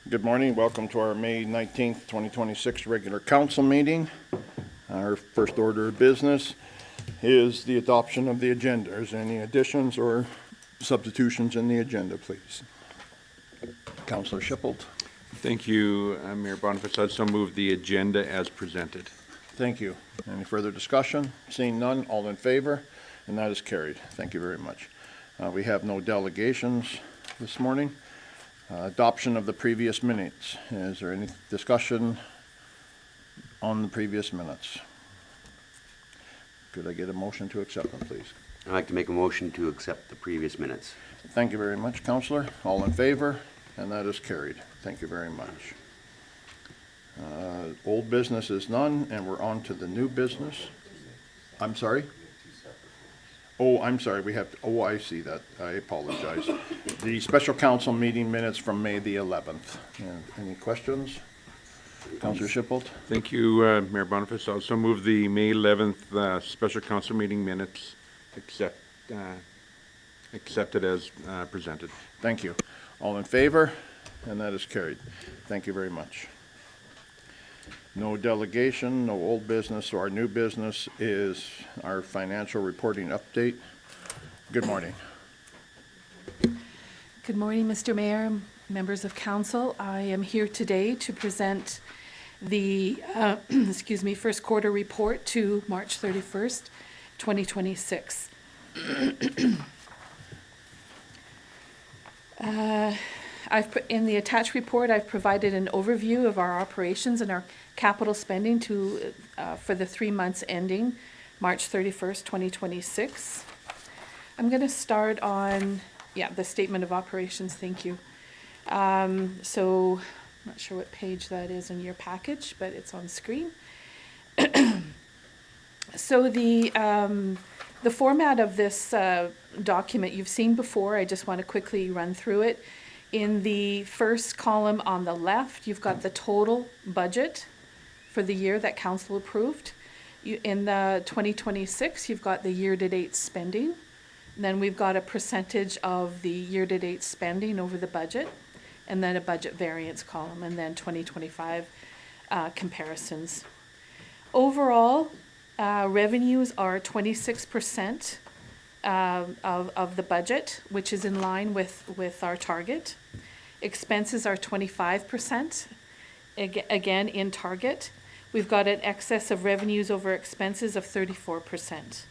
Good morning. Welcome to our May 19th, 2026 regular council meeting. Our first order of business is the adoption of the agenda. Is there any additions or substitutions in the agenda, please? Councillor Shippold. Thank you, Mayor Boniface. I'd so move the agenda as presented. Thank you. Any further discussion? Seeing none, all in favor? And that is carried. Thank you very much. We have no delegations this morning. Adoption of the previous minutes. Is there any discussion on the previous minutes? Could I get a motion to accept them, please? I'd like to make a motion to accept the previous minutes. Thank you very much, Councillor. All in favor? And that is carried. Thank you very much. Old business is none, and we're on to the new business. I'm sorry? Oh, I'm sorry, we have, I see that. I apologize. The special council meeting minutes from May the 11th. Any questions? Councillor Shippold? Thank you, Mayor Boniface. I'll also move the May 11th special council meeting minutes accepted as presented. Thank you. All in favor? And that is carried. Thank you very much. No delegation, no old business, so our new business is our financial reporting update. Good morning. Good morning, Mr. Mayor, members of council. I am here today to present the first quarter report to March 31st, 2026. In the attached report, I've provided an overview of our operations and our capital spending for the 3 months ending March 31st, 2026. I'm going to start on, the statement of operations. Thank you. So, I'm not sure what page that is in your package, but it's on screen. So the format of this document you've seen before. I just want to quickly run through it. In the first column on the left, you've got the total budget for the year that council approved. In the 2026, you've got the year-to-date spending. And then we've got a percentage of the year-to-date spending over the budget, and then a budget variance column, and then 2025 comparisons. Overall, revenues are 26% of the budget, which is in line with our target. Expenses are 25%, again in target. We've got an excess of revenues over expenses of 34%.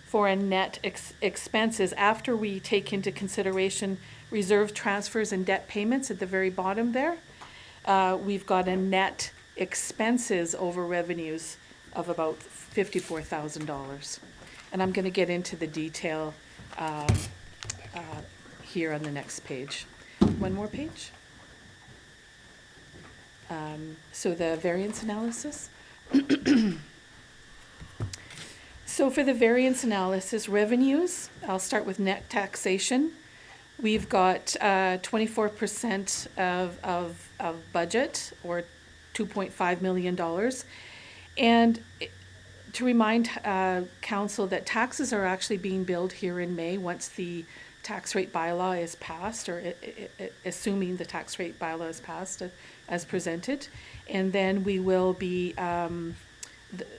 For a net expenses, after we take into consideration reserve transfers and debt payments at the very bottom there, we've got a net expenses over revenues of about $54,000. And I'm going to get into the detail here on the next page. One more page. So the variance analysis. So for the variance analysis, revenues, I'll start with net taxation. We've got 24% of budget, or $2.5 million. And to remind council that taxes are actually being billed here in May once the tax rate bylaw is passed, or assuming the tax rate bylaw is passed as presented. And then we will be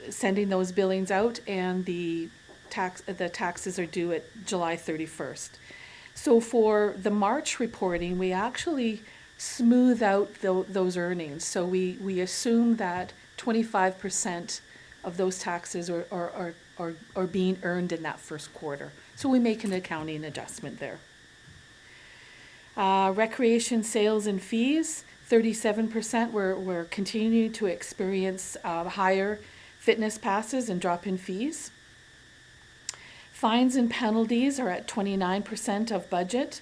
sending those billings out, and the taxes are due at July 31st. So for the March reporting, we actually smooth out those earnings. So we assume that 25% of those taxes are being earned in that first quarter. So we make an accounting adjustment there. Recreation sales and fees, 37%. We're continuing to experience higher fitness passes and drop-in fees. Fines and penalties are at 29% of budget.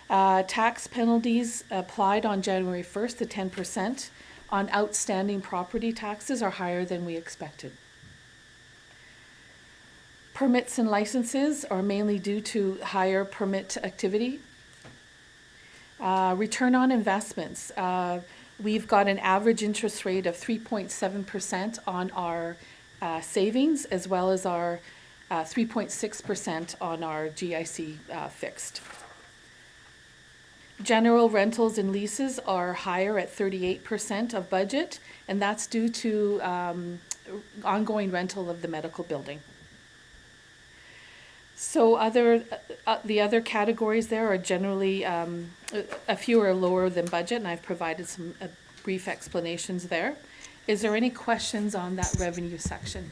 Tax penalties applied on January 1st, the 10%, on outstanding property taxes are higher than we expected. Permits and licenses are mainly due to higher permit activity. Return on investments. We've got an average interest rate of 3.7% on our savings, as well as our 3.6% on our GIC fixed. General rentals and leases are higher at 38% of budget, and that's due to ongoing rental of the medical building. So the other categories there are generally, a few are lower than budget, and I've provided some brief explanations there. Is there any questions on that revenue section?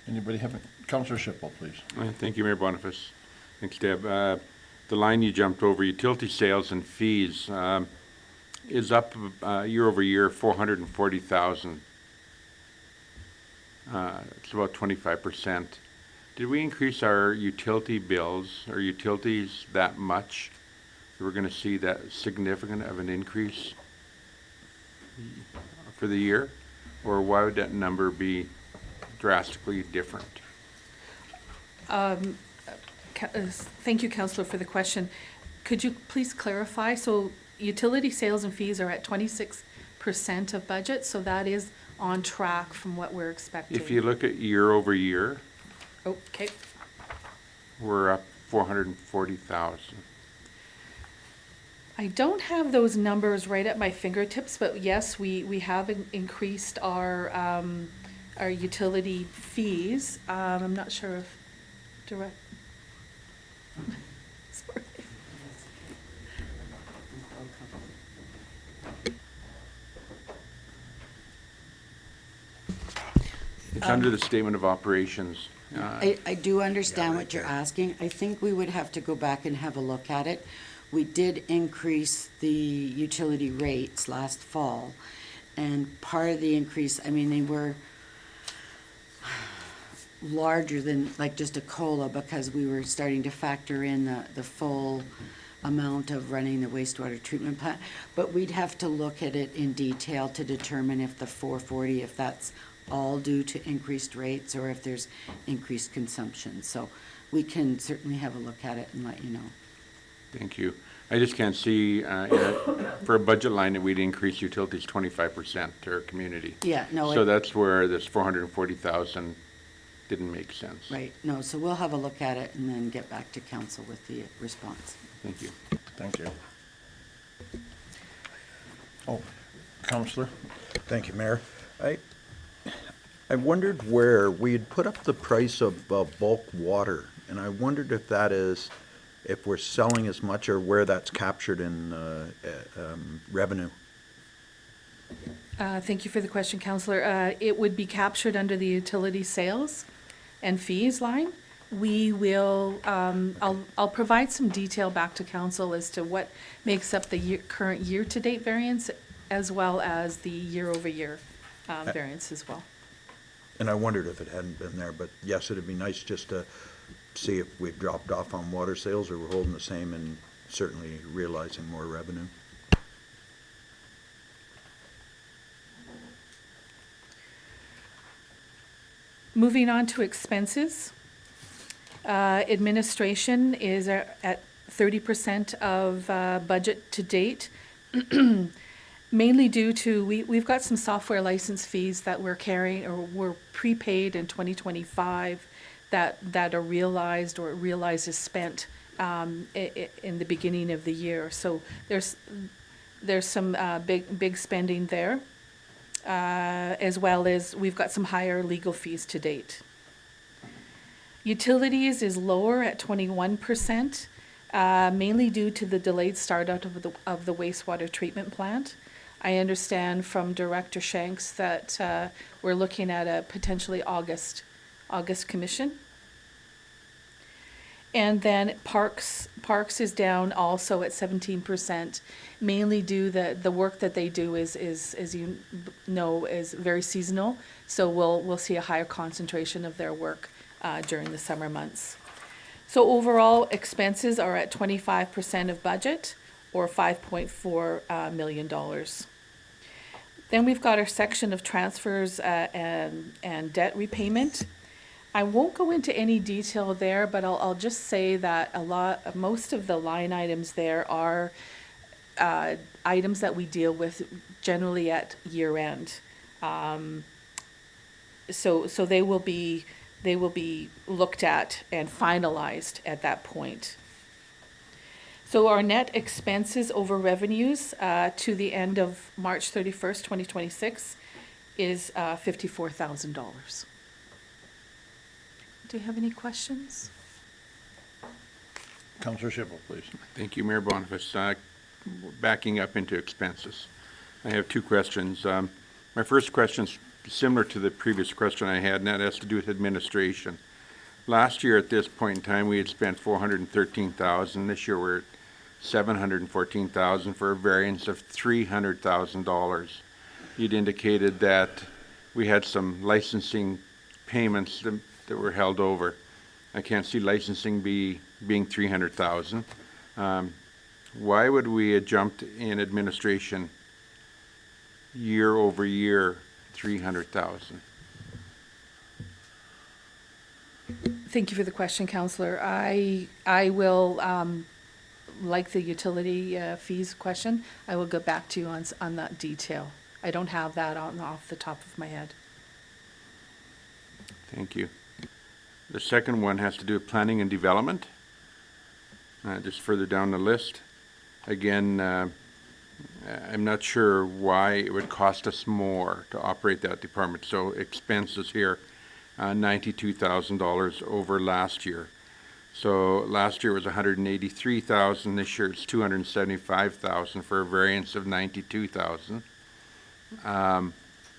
Anybody have, Councillor Shipple, please. Thank you, Mayor Boniface. Thanks, Deb. The line you jumped over, utility sales and fees, is up year over year, 440,000. It's about 25%. Did we increase our utility bills or utilities that much? We're going to see that significant of an increase for the year? Or why would that number be drastically different? Thank you, Councillor, for the question. Could you please clarify? So utility sales and fees are at 26% of budget, so that is on track from what we're expecting. If you look at year over year, Okay. we're up 440,000. I don't have those numbers right at my fingertips, but yes, we have increased our utility fees. I'm not sure if direct. Sorry. It's under the statement of operations. I do understand what you're asking. I think we would have to go back and have a look at it. We did increase the utility rates last fall, and part of the increase, I mean, they were larger than like just a COLA because we were starting to factor in the full amount of running the wastewater treatment plant. But we'd have to look at it in detail to determine if the 440, if that's all due to increased rates or if there's increased consumption. So we can certainly have a look at it and let you know. Thank you. I just can't see, for a budget line, that we'd increase utilities 25% to our community. Yeah, no, So that's where this 440,000 didn't make sense. right, no, so we'll have a look at it and then get back to council with the response. Thank you. Thank you. Oh, Councillor? Thank you, Mayor. I wondered where we had put up the price of bulk water, and I wondered if that is, if we're selling as much or where that's captured in revenue. Thank you for the question, Councillor. It would be captured under the utility sales and fees line. We will, I'll provide some detail back to council as to what makes up the current year-to-date variance as well as the year-over-year variance as well. And I wondered if it hadn't been there, but yes, it'd be nice just to see if we've dropped off on water sales or we're holding the same and certainly realizing more revenue. Moving on to expenses. Administration is at 30% of budget to date. Mainly due to, we've got some software license fees that we're carrying or were prepaid in 2025 that are realized or realized as spent in the beginning of the year. So there's some big spending there, as well as we've got some higher legal fees to date. Utilities is lower at 21%, mainly due to the delayed startup of the wastewater treatment plant. I understand from Director Shanks that we're looking at a potentially August commission. And then Parks is down also at 17%, mainly due the work that they do is, as you know, is very seasonal. So we'll see a higher concentration of their work during the summer months. So overall expenses are at 25% of budget, or $5.4 million. Then we've got our section of transfers and debt repayment. I won't go into any detail there, but I'll just say that most of the line items there are items that we deal with generally at year end. So they will be looked at and finalized at that point. So our net expenses over revenues to the end of March 31st, 2026 is $54,000. Do you have any questions? Counselor Schiffel, please. Thank you, Mayor Boniface. Backing up into expenses, I have two questions. My first question is similar to the previous question I had, and that has to do with administration. Last year at this point in time, we had spent $413,000. This year we're at $714,000 for a variance of $300,000. You'd indicated that we had some licensing payments that were held over. I can't see licensing being $300,000. Why would we have jumped in administration year over year $300,000? Thank you for the question, Counselor. I will, like the utility fees question, I will go back to you on that detail. I don't have that off the top of my head. Thank you. The second one has to do with planning and development. Just further down the list. Again, I'm not sure why it would cost us more to operate that department. So expenses here, $92,000 over last year. So last year was $183,000. This year it's $275,000 for a variance of $92,000.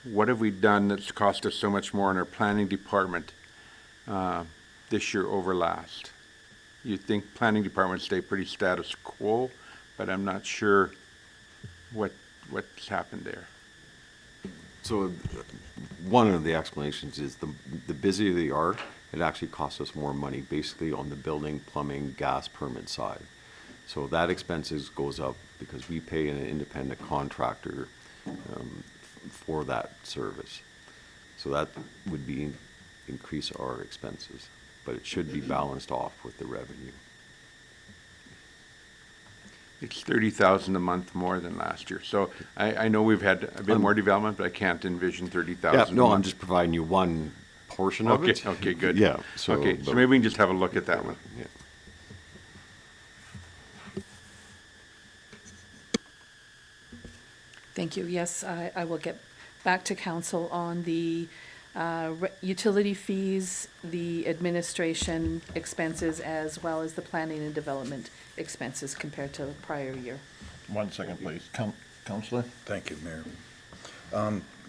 What have we done that's cost us so much more in our planning department this year over last? You'd think planning department stay pretty status quo, but I'm not sure what's happened there. So one of the explanations is the busier they are, it actually costs us more money, basically on the building, plumbing, gas permit side. So that expenses goes up because we pay an independent contractor for that service. So that would increase our expenses, but it should be balanced off with the revenue. It's $30,000 a month more than last year. So I know we've had a bit more development, but I can't envision $30,000. Yeah, no, a I'm month. just providing you one portion of it. Okay, good. Yeah. So, Okay, so but- maybe we can just have a look at that one. Yeah. Thank you. Yes, I will get back to council on the utility fees, the administration expenses, as well as the planning and development expenses compared to the prior year. 1 second, please. Counselor? Thank you, Mayor.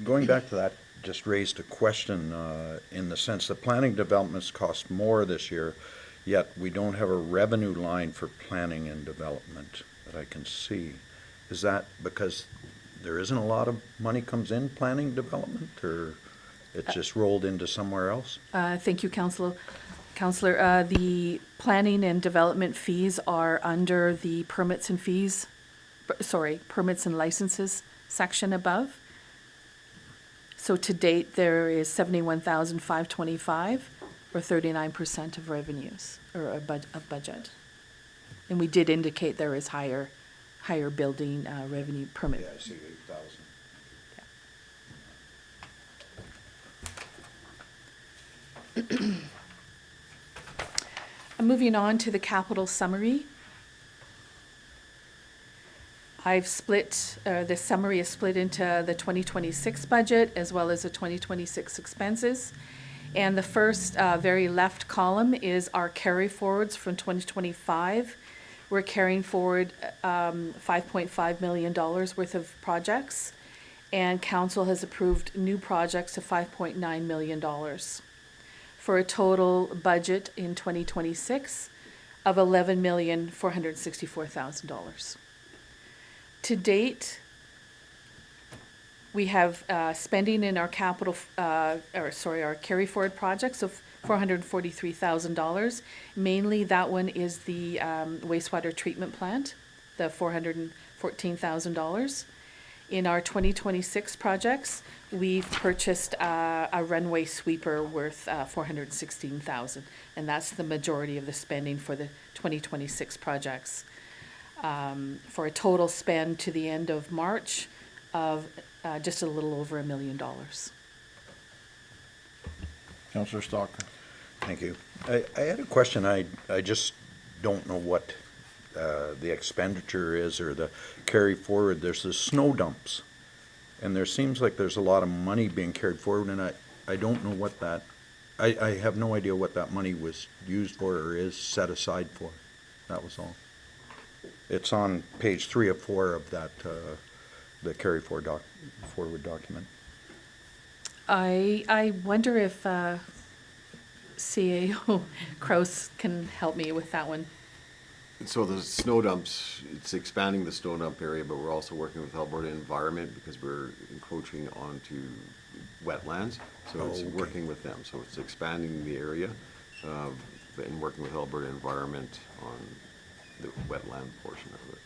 Going back to that, just raised a question in the sense that planning developments cost more this year, yet we don't have a revenue line for planning and development that I can see. Is that because there isn't a lot of money comes in planning development, or it's just rolled into somewhere else? Thank you, Counselor. The planning and development fees are under the permits and licenses section above. So to date, there is $71,525, or 39% of revenues, or of budget. And we did indicate there is higher building revenue permit. Yeah, I see 8,000. Moving on to the capital summary. I've split, the summary is split into the 2026 budget as well as the 2026 expenses. And the first very left column is our carry forwards from 2025. We're carrying forward $5.5 million worth of projects, and council has approved new projects of $5.9 million for a total budget in 2026 of $11,464,000. To date, we have spending in our our carry forward projects of $443,000. Mainly that one is the wastewater treatment plant, the $414,000. In our 2026 projects, we've purchased a runway sweeper worth $416,000, and that's the majority of the spending for the 2026 projects. For a total spend to the end of March of just a little over $1 million. Counselor Stalker? Thank you. I had a question. I just don't know what the expenditure is or the carry forward, there's the snow dumps. And there seems like there's a lot of money being carried forward, and I don't know what that, I have no idea what that money was used for or is set aside for. That was all. It's on page 3 of 4 of that, the carry forward document. I wonder if CAO Kraus can help me with that one. So the snow dumps, it's expanding the snow dump area, but we're also working with Alberta Environment because we're encroaching onto wetlands. So it's Oh, okay. working with them. So it's expanding the area and working with Alberta Environment on the wetland portion of it.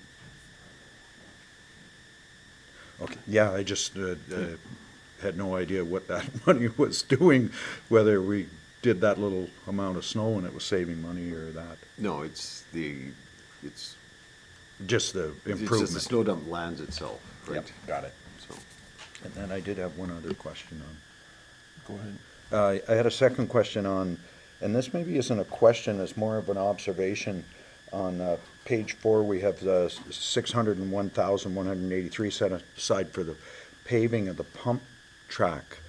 Okay, yeah, I just had no idea what that money was doing, whether we did that little amount of snow and it was saving money or that. No, it's Just the just the improvement. snow dump lands itself, right? Yep, got it. So. And then I did have one other question on. Go ahead. I had a second question on, and this maybe isn't a question, it's more of an observation. On page 4, we have the 601,183 set aside for the paving of the pump track.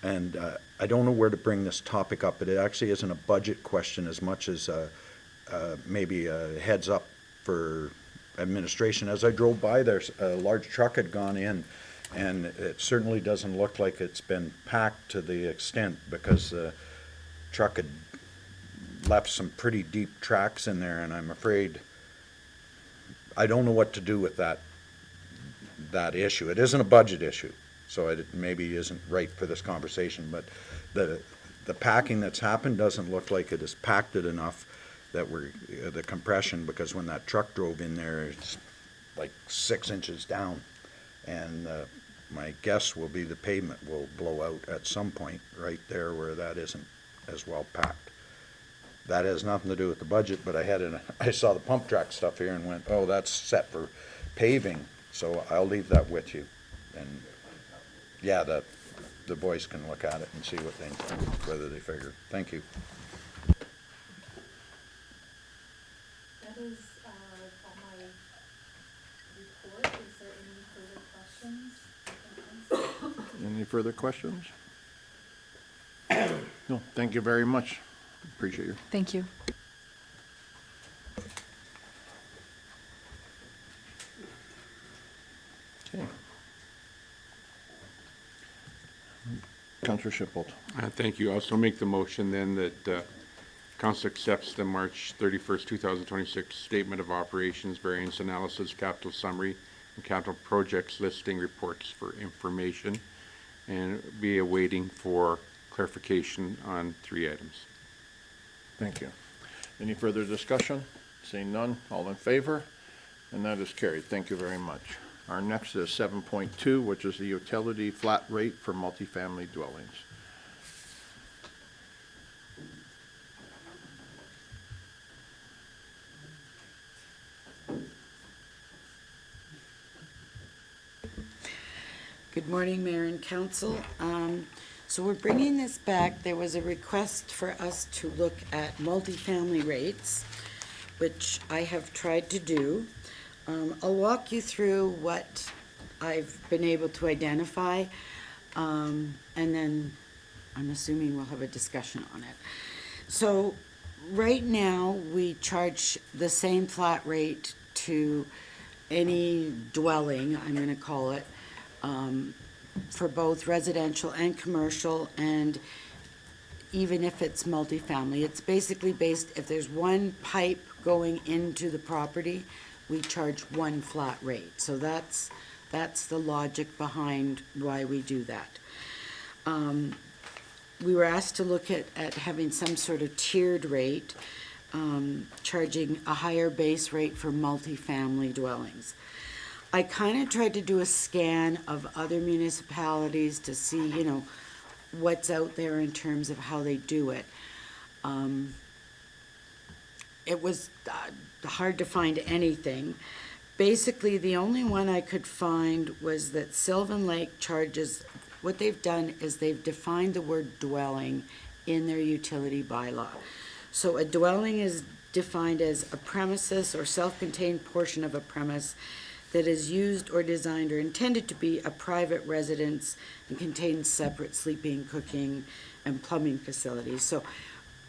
And I don't know where to bring this topic up, but it actually isn't a budget question as much as maybe a heads up for administration. As I drove by there, a large truck had gone in, and it certainly doesn't look like it's been packed to the extent, because the truck had left some pretty deep tracks in there, and I'm afraid, I don't know what to do with that issue. It isn't a budget issue, so it maybe isn't right for this conversation, but the packing that's happened doesn't look like it has packed it enough that the compression, because when that truck drove in there, it's like 6 inches down. And my guess will be the pavement will blow out at some point right there where that isn't as well packed. That has nothing to do with the budget, but I saw the pump track stuff here and went, oh, that's set for paving, so I'll leave that with you. And, yeah, the boys can look at it and see what they, whether they figure. Thank you. That is all my report. Is there any further questions? Any further questions? No, thank you very much. Appreciate you. Thank you. Okay. Counselor Shippold. Thank you. Also make the motion then that council accepts the March 31st, 2026 Statement of Operations, Variance Analysis, Capital Summary, and Capital Projects Listing Reports for information, and be awaiting for clarification on 3 items. Thank you. Any further discussion? Seeing none, all in favor? And that is carried. Thank you very much. Our next is 7.2, which is the utility flat rate for multifamily dwellings. Good morning, Mayor and Council. So we're bringing this back. There was a request for us to look at multifamily rates, which I have tried to do. I'll walk you through what I've been able to identify, and then I'm assuming we'll have a discussion on it. So right now, we charge the same flat rate to any dwelling, I'm gonna call it, for both residential and commercial, and even if it's multifamily. It's basically based, if there's one pipe going into the property, we charge one flat rate. So that's the logic behind why we do that. We were asked to look at having some sort of tiered rate, charging a higher base rate for multifamily dwellings. I kind of tried to do a scan of other municipalities to see, what's out there in terms of how they do it. It was hard to find anything. Basically, the only one I could find was that Sylvan Lake charges, what they've done is they've defined the word dwelling in their utility bylaw. So a dwelling is defined as a premises or self-contained portion of a premise that is used or designed or intended to be a private residence and contains separate sleeping, cooking, and plumbing facilities. So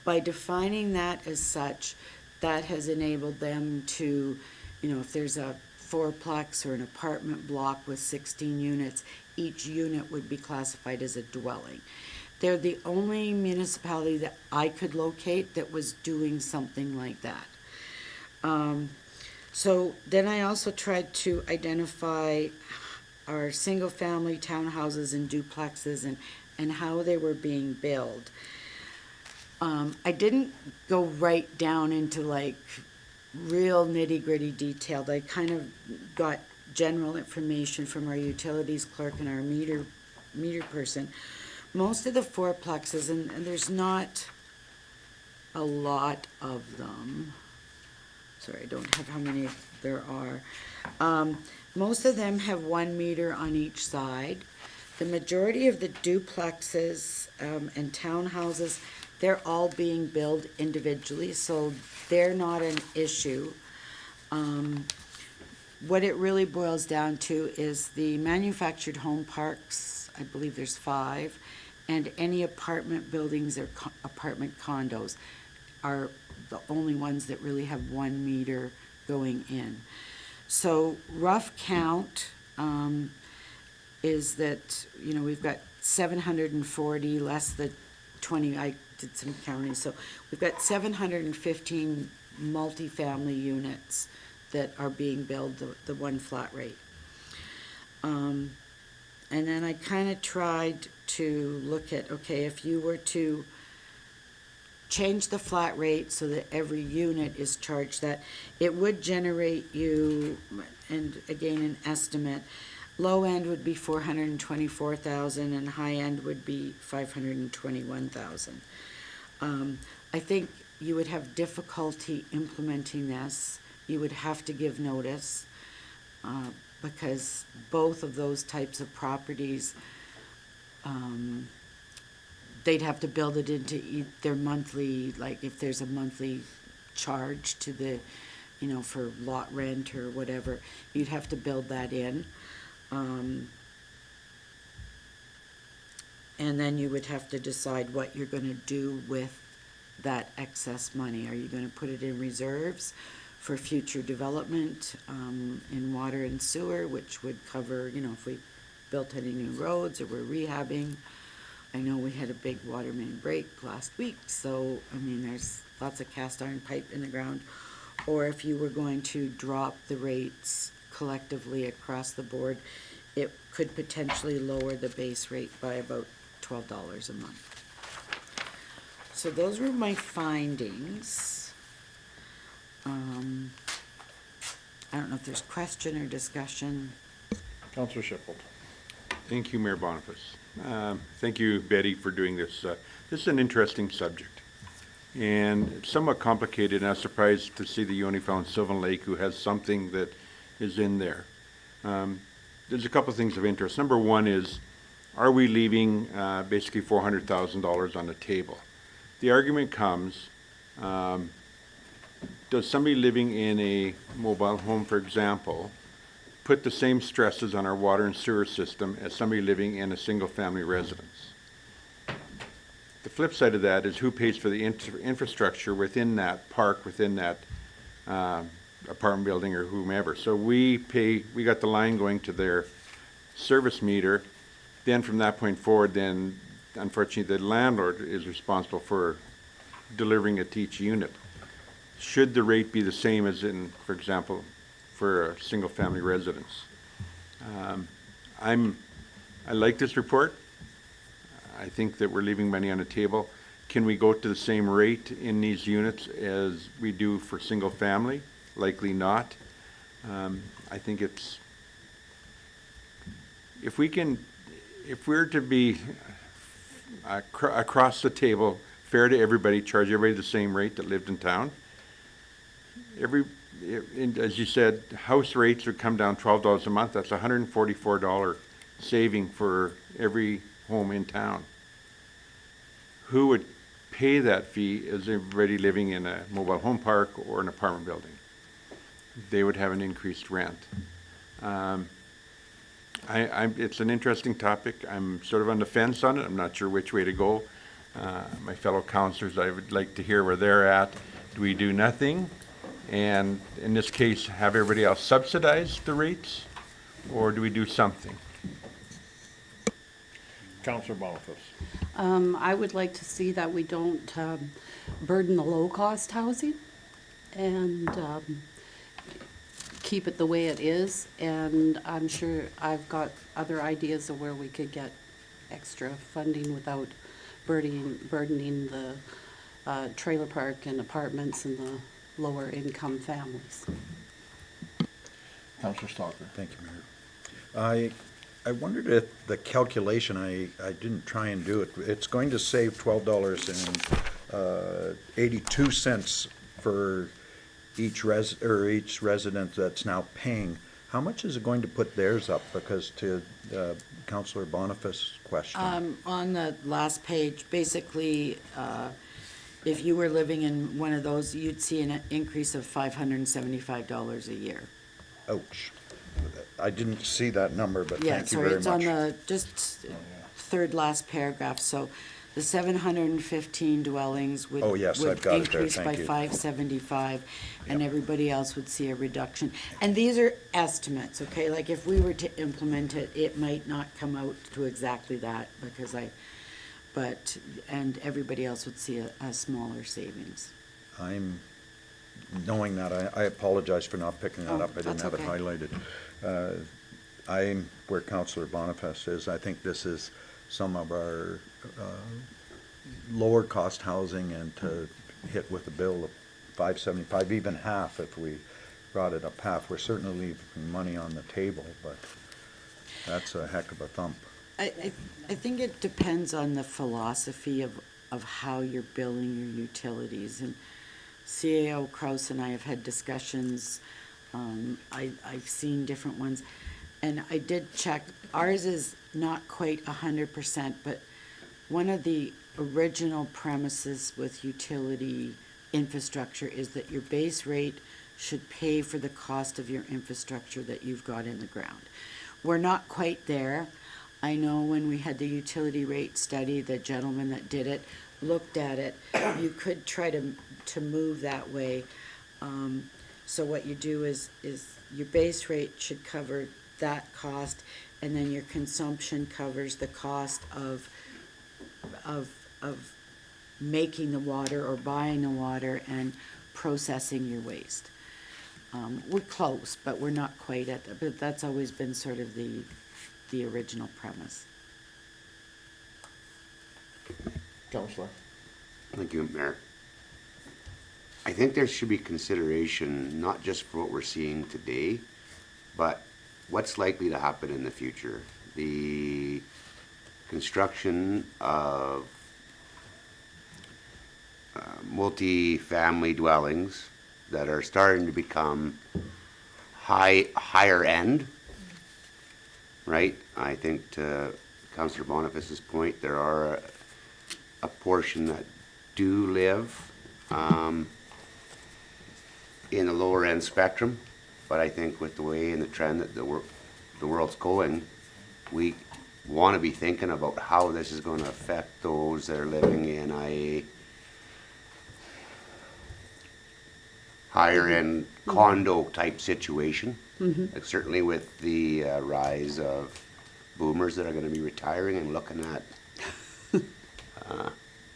by defining that as such, that has enabled them to, if there's a fourplex or an apartment block with 16 units, each unit would be classified as a dwelling. They're the only municipality that I could locate that was doing something like that. So then I also tried to identify our single-family townhouses and duplexes and how they were being built. I didn't go right down into like real nitty-gritty detailed. I kind of got general information from our utilities clerk and our meter person. Most of the fourplexes, and there's not a lot of them. Sorry, I don't have how many there are. Most of them have 1 meter on each side. The majority of the duplexes and townhouses, they're all being built individually, so they're not an issue. What it really boils down to is the manufactured home parks, I believe there's 5, and any apartment buildings or apartment condos are the only ones that really have 1 meter going in. So rough count is that, we've got 740 less the 20, I did some counting, so we've got 715 multifamily units that are being built, the one flat rate. And then I kind of tried to look at, okay, if you were to change the flat rate so that every unit is charged that, it would generate you, and again, an estimate, low end would be 424,000 and high end would be 521,000. I think you would have difficulty implementing this. You would have to give notice, because both of those types of properties, they'd have to build it into their monthly, like if there's a monthly charge to the, for lot rent or whatever, you'd have to build that in. And then you would have to decide what you're gonna do with that excess money. Are you gonna put it in reserves for future development, in water and sewer, which would cover, if we built any new roads or we're rehabbing? I know we had a big water main break last week, so, there's lots of cast iron pipe in the ground. Or if you were going to drop the rates collectively across the board, it could potentially lower the base rate by about $12 a month. So those were my findings. I don't know if there's question or discussion. Councillor Shippold. Thank you, Mayor Boniface. Thank you, Betty, for doing this. This is an interesting subject, and it's somewhat complicated, and I was surprised to see that you only found Sylvan Lake, who has something that is in there. There's a couple of things of interest. Number one is, are we leaving basically $400,000 on the table? The argument comes, does somebody living in a mobile home, for example, put the same stresses on our water and sewer system as somebody living in a single-family residence? The flip side of that is who pays for the infrastructure within that park, within that apartment building or whomever. So we got the line going to their service meter. Then from that point forward, then unfortunately the landlord is responsible for delivering it to each unit. Should the rate be the same as in, for example, for a single-family residence? I like this report. I think that we're leaving money on the table. Can we go to the same rate in these units as we do for single-family? Likely not. I think it's, if we're to be across the table, fair to everybody, charge everybody the same rate that lived in town, as you said, house rates would come down $12 a month. That's $144 saving for every home in town. Who would pay that fee as everybody living in a mobile home park or an apartment building. They would have an increased rent. It's an interesting topic. I'm sort of on the fence on it. I'm not sure which way to go. My fellow counselors, I would like to hear where they're at. Do we do nothing? And in this case, have everybody else subsidize the rates? Or do we do something? Counselor Boniface. I would like to see that we don't burden the low-cost housing and keep it the way it is. And I'm sure I've got other ideas of where we could get extra funding without burdening the trailer park and apartments and the lower income families. Counselor Stalker. Thank you, Mayor. I wondered if the calculation, I didn't try and do it, it's going to save $12.82 for each resident that's now paying. How much is it going to put theirs up? Because to Councillor Boniface's question. On the last page, basically, if you were living in one of those, you'd see an increase of $575 a year. Ouch. I didn't see that number, but Yeah, thank you sorry, very it's on much. the, just third last paragraph, so the 715 dwellings would. Oh, yes, I've got it there, Increase by thank you. 575, and Yep. everybody else would see a reduction. And these are estimates, okay, like if we were to implement it, it might not come out to exactly that, because and everybody else would see a smaller savings. I'm, knowing that, I apologize for not picking that Oh, up. I didn't that's have it okay. highlighted. I'm where Councillor Boniface is. I think this is some of our lower cost housing, and to hit with a bill of 575, even half if we brought it up half. We're certainly leaving money on the table, but that's a heck of a thump. I think it depends on the philosophy of how you're billing your utilities, and CAO Kraus and I have had discussions. I've seen different ones, and I did check. Ours is not quite 100%, but one of the original premises with utility infrastructure is that your base rate should pay for the cost of your infrastructure that you've got in the ground. We're not quite there. I know when we had the utility rate study, the gentleman that did it looked at it. You could try to move that way. So what you do is your base rate should cover that cost, and then your consumption covers the cost of making the water or buying the water and processing your waste. We're close, but we're not quite but that's always been sort of the original premise. Counselor. Thank you, Mayor. I think there should be consideration, not just for what we're seeing today, but what's likely to happen in the future. The construction of multi-family dwellings that are starting to become higher end, right? I think to Councillor Boniface's point, there are a portion that do live in the lower end spectrum, but I think with the way and the trend that the world's going, we want to be thinking about how this is going to affect those that are living in a higher end condo type situation. Like certainly with the rise of boomers that are going to be retiring and looking at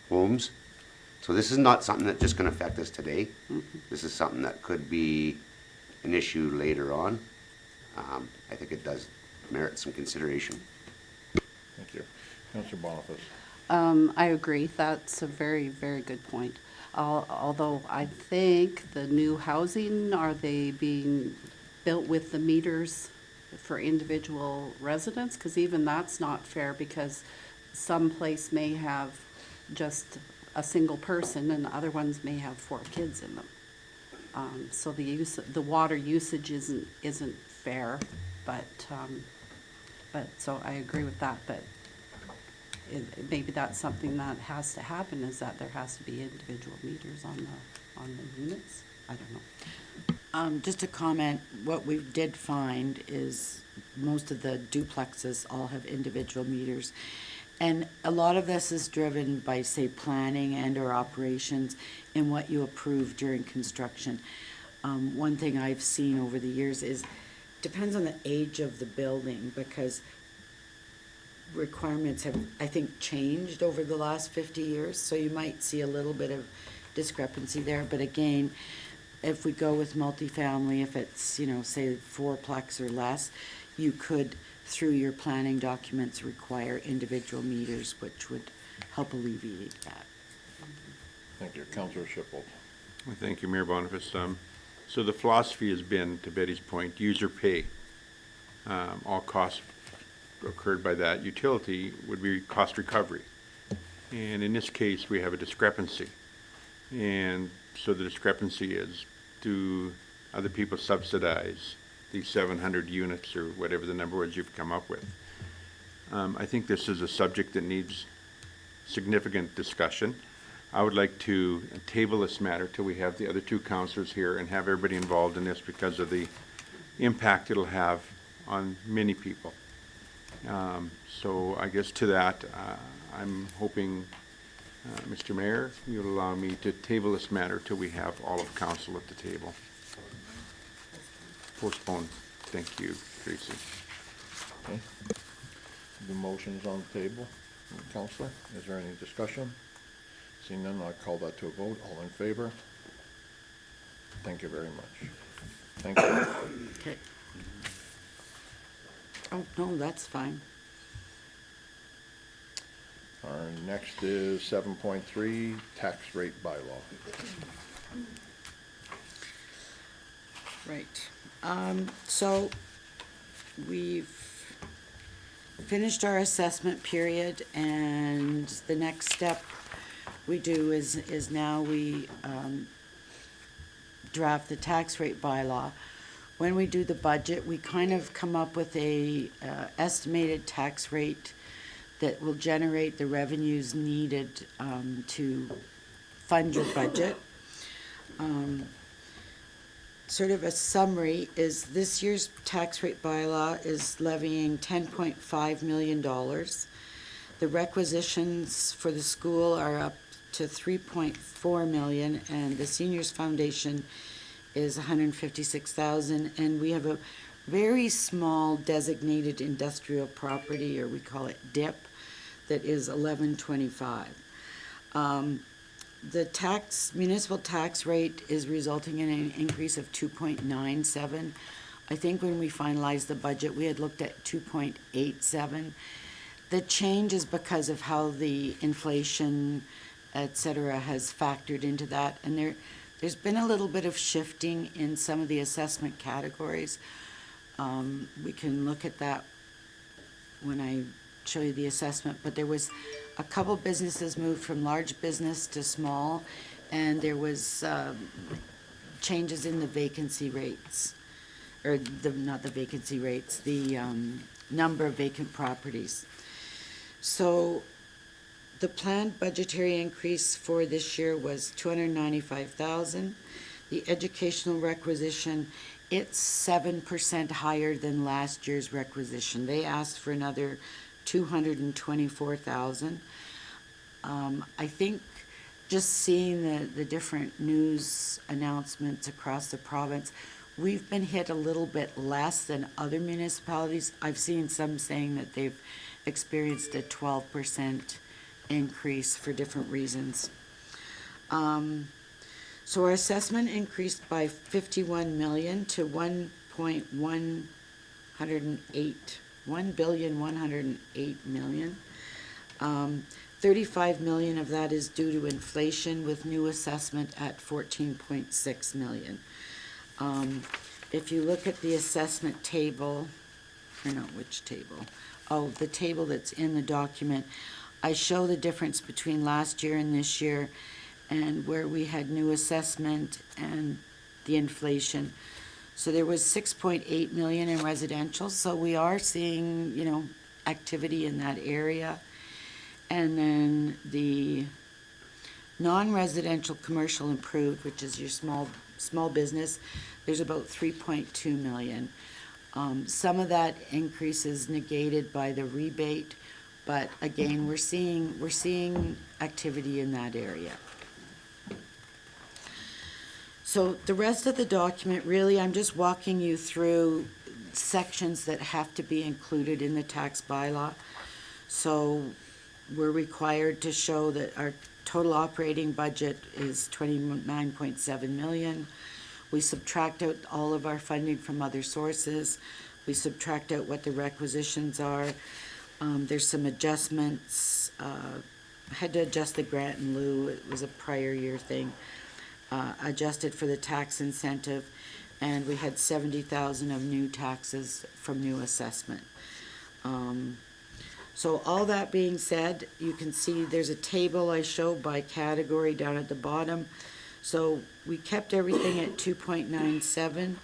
homes. So this is not something that's just going to affect us today. This is something that could be an issue later on. I think it does merit some consideration. Thank you. Counselor Boniface. I agree. That's a very, very good point. Although I think the new housing, are they being built with the meters for individual residents? Because even that's not fair, because some place may have just a single person and other ones may have 4 kids in them. So the water usage isn't fair, but so I agree with that, but maybe that's something that has to happen, is that there has to be individual meters on the units? I don't know. Just a comment, what we did find is most of the duplexes all have individual meters. And a lot of this is driven by, say, planning and or operations and what you approve during construction. One thing I've seen over the years is, depends on the age of the building, because requirements have, I think, changed over the last 50 years, so you might see a little bit of discrepancy there. But again, if we go with multifamily, if it's, you know, say fourplex or less, you could, through your planning documents, require individual meters, which would help alleviate that. Thank you. Councillor Shipple. Well, thank you, Mayor Boniface. So the philosophy has been, to Betty's point, user pay. All costs occurred by that utility would be cost recovery. And in this case, we have a discrepancy. And so the discrepancy is, do other people subsidize these 700 units or whatever the number was you've come up with? I think this is a subject that needs significant discussion. I would like to table this matter till we have the other two councillors here and have everybody involved in this because of the impact it'll have on many people. So I guess to that, I'm hoping, Mr. Mayor, you'll allow me to table this matter till we have all of council at the table. Postpone. Thank you, Tracy. Okay. The motion's on the table. Councillor, is there any discussion? Seeing none, I'll call that to a vote. All in favor? Thank you very much. Thank you. Okay. Oh, no, that's fine. Our next is 7.3, tax rate bylaw. Right. So we've finished our assessment period, and the next step we do is now we draft the tax rate bylaw. When we do the budget, we kind of come up with a estimated tax rate that will generate the revenues needed to fund your budget. Sort of a summary is this year's tax rate bylaw is levying $10.5 million. The requisitions for the school are up to $3.4 million, and the Seniors Foundation is $156,000, and we have a very small designated industrial property, or we call it DIP, that is $11.25. The municipal tax rate is resulting in an increase of 2.97. I think when we finalized the budget, we had looked at 2.87. The change is because of how the inflation, et cetera, has factored into that. And there's been a little bit of shifting in some of the assessment categories. We can look at that when I show you the assessment, but there was a couple businesses moved from large business to small, and there was changes in the vacancy rates, or not the vacancy rates, the number of vacant properties. So the planned budgetary increase for this year was $295,000. The educational requisition, it's 7% higher than last year's requisition. They asked for another $224,000. I think just seeing the different news announcements across the province, we've been hit a little bit less than other municipalities. I've seen some saying that they've experienced a 12% increase for different reasons. So our assessment increased by $51 million to $1,108 million. 35 million of that is due to inflation, with new assessment at 14.6 million. If you look at the assessment table, or no, which table? Oh, the table that's in the document, I show the difference between last year and this year, and where we had new assessment and the inflation. So there was 6.8 million in residential, so we are seeing, activity in that area. And then the non-residential commercial improved, which is your small business, there's about 3.2 million. Some of that increase is negated by the rebate, but again, we're seeing activity in that area. So the rest of the document, really, I'm just walking you through sections that have to be included in the tax bylaw. So we're required to show that our total operating budget is 29.7 million. We subtract out all of our funding from other sources. We subtract out what the requisitions are. There's some adjustments. I had to adjust the grant in lieu. It was a prior year thing. Adjusted for the tax incentive, and we had 70,000 of new taxes from new assessment. So all that being said, you can see there's a table I show by category down at the bottom. So we kept everything at 2.97.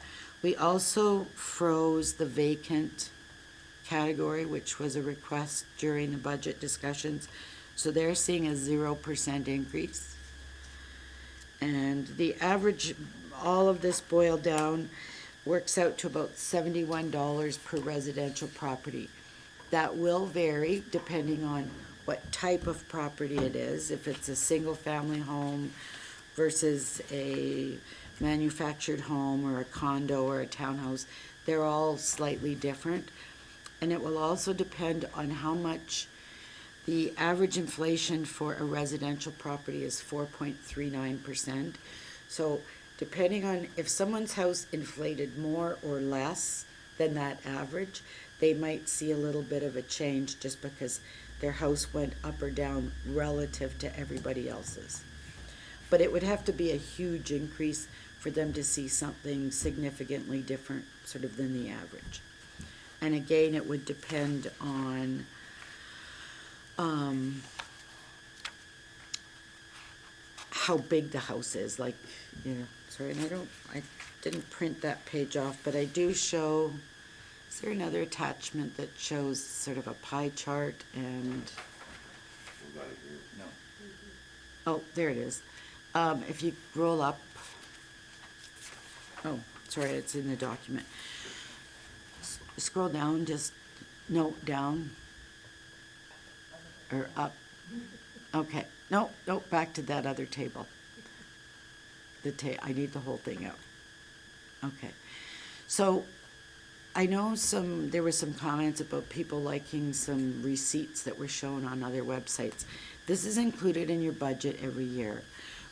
We also froze the vacant category, which was a request during the budget discussions. So they're seeing a 0% increase. And the average, all of this boiled down, works out to about $71 per residential property. That will vary depending on what type of property it is. If it's a single-family home versus a manufactured home or a condo or a townhouse, they're all slightly different. And it will also depend on how much. The average inflation for a residential property is 4.39%. So depending on if someone's house inflated more or less than that average, they might see a little bit of a change just because their house went up or down relative to everybody else's. But it would have to be a huge increase for them to see something significantly different sort of than the average. And again, it would depend on how big the house is, like, sorry, and I didn't print that page off, but I do show, is there another attachment that shows sort of a pie chart and? No. Oh, there it is. If you roll up, oh, sorry, it's in the document. Scroll down, just, no, down. Or up. Okay, no, back to that other table. I need the whole thing out. Okay. So, I know there were some comments about people liking some receipts that were shown on other websites. This is included in your budget every year.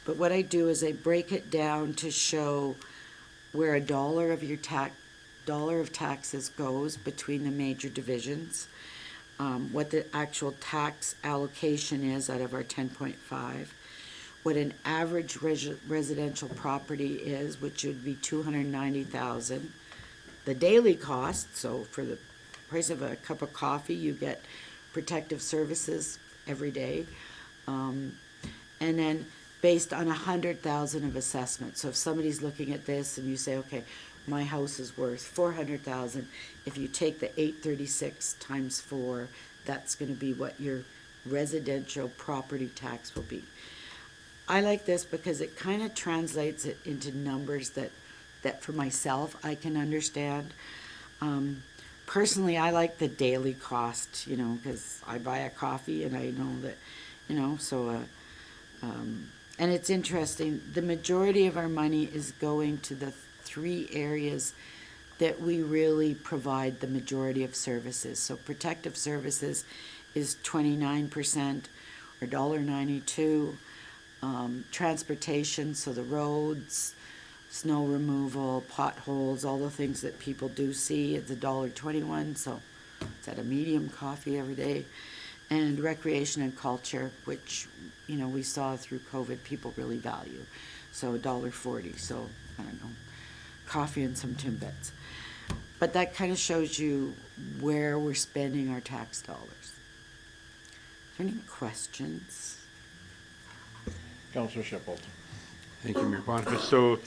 But what I do is I break it down to show where $1 of your dollar of taxes goes between the major divisions. What the actual tax allocation is out of our 10.5, what an average residential property is, which would be 290,000, the daily cost, so for the price of a cup of coffee, you get protective services every day, and then based on 100,000 of assessment. So if somebody's looking at this and you say, okay, my house is worth 400,000. If you take the 836 times 4, that's going to be what your residential property tax will be. I like this because it kind of translates it into numbers that for myself I can understand. Personally, I like the daily cost, because I buy a coffee and I know that, so, and it's interesting, the majority of our money is going to the 3 areas that we really provide the majority of services. So protective services is 29% or $1.92. Transportation, so the roads, snow removal, potholes, all the things that people do see, it's $1.21, so it's at a medium coffee every day. And recreation and culture, which, we saw through COVID, people really value. So $1.40, so I don't know, coffee and some Timbits. But that kind of shows you where we're spending our tax dollars. Are there any questions? Councillor Shippold. Thank you, Mayor Boniface. So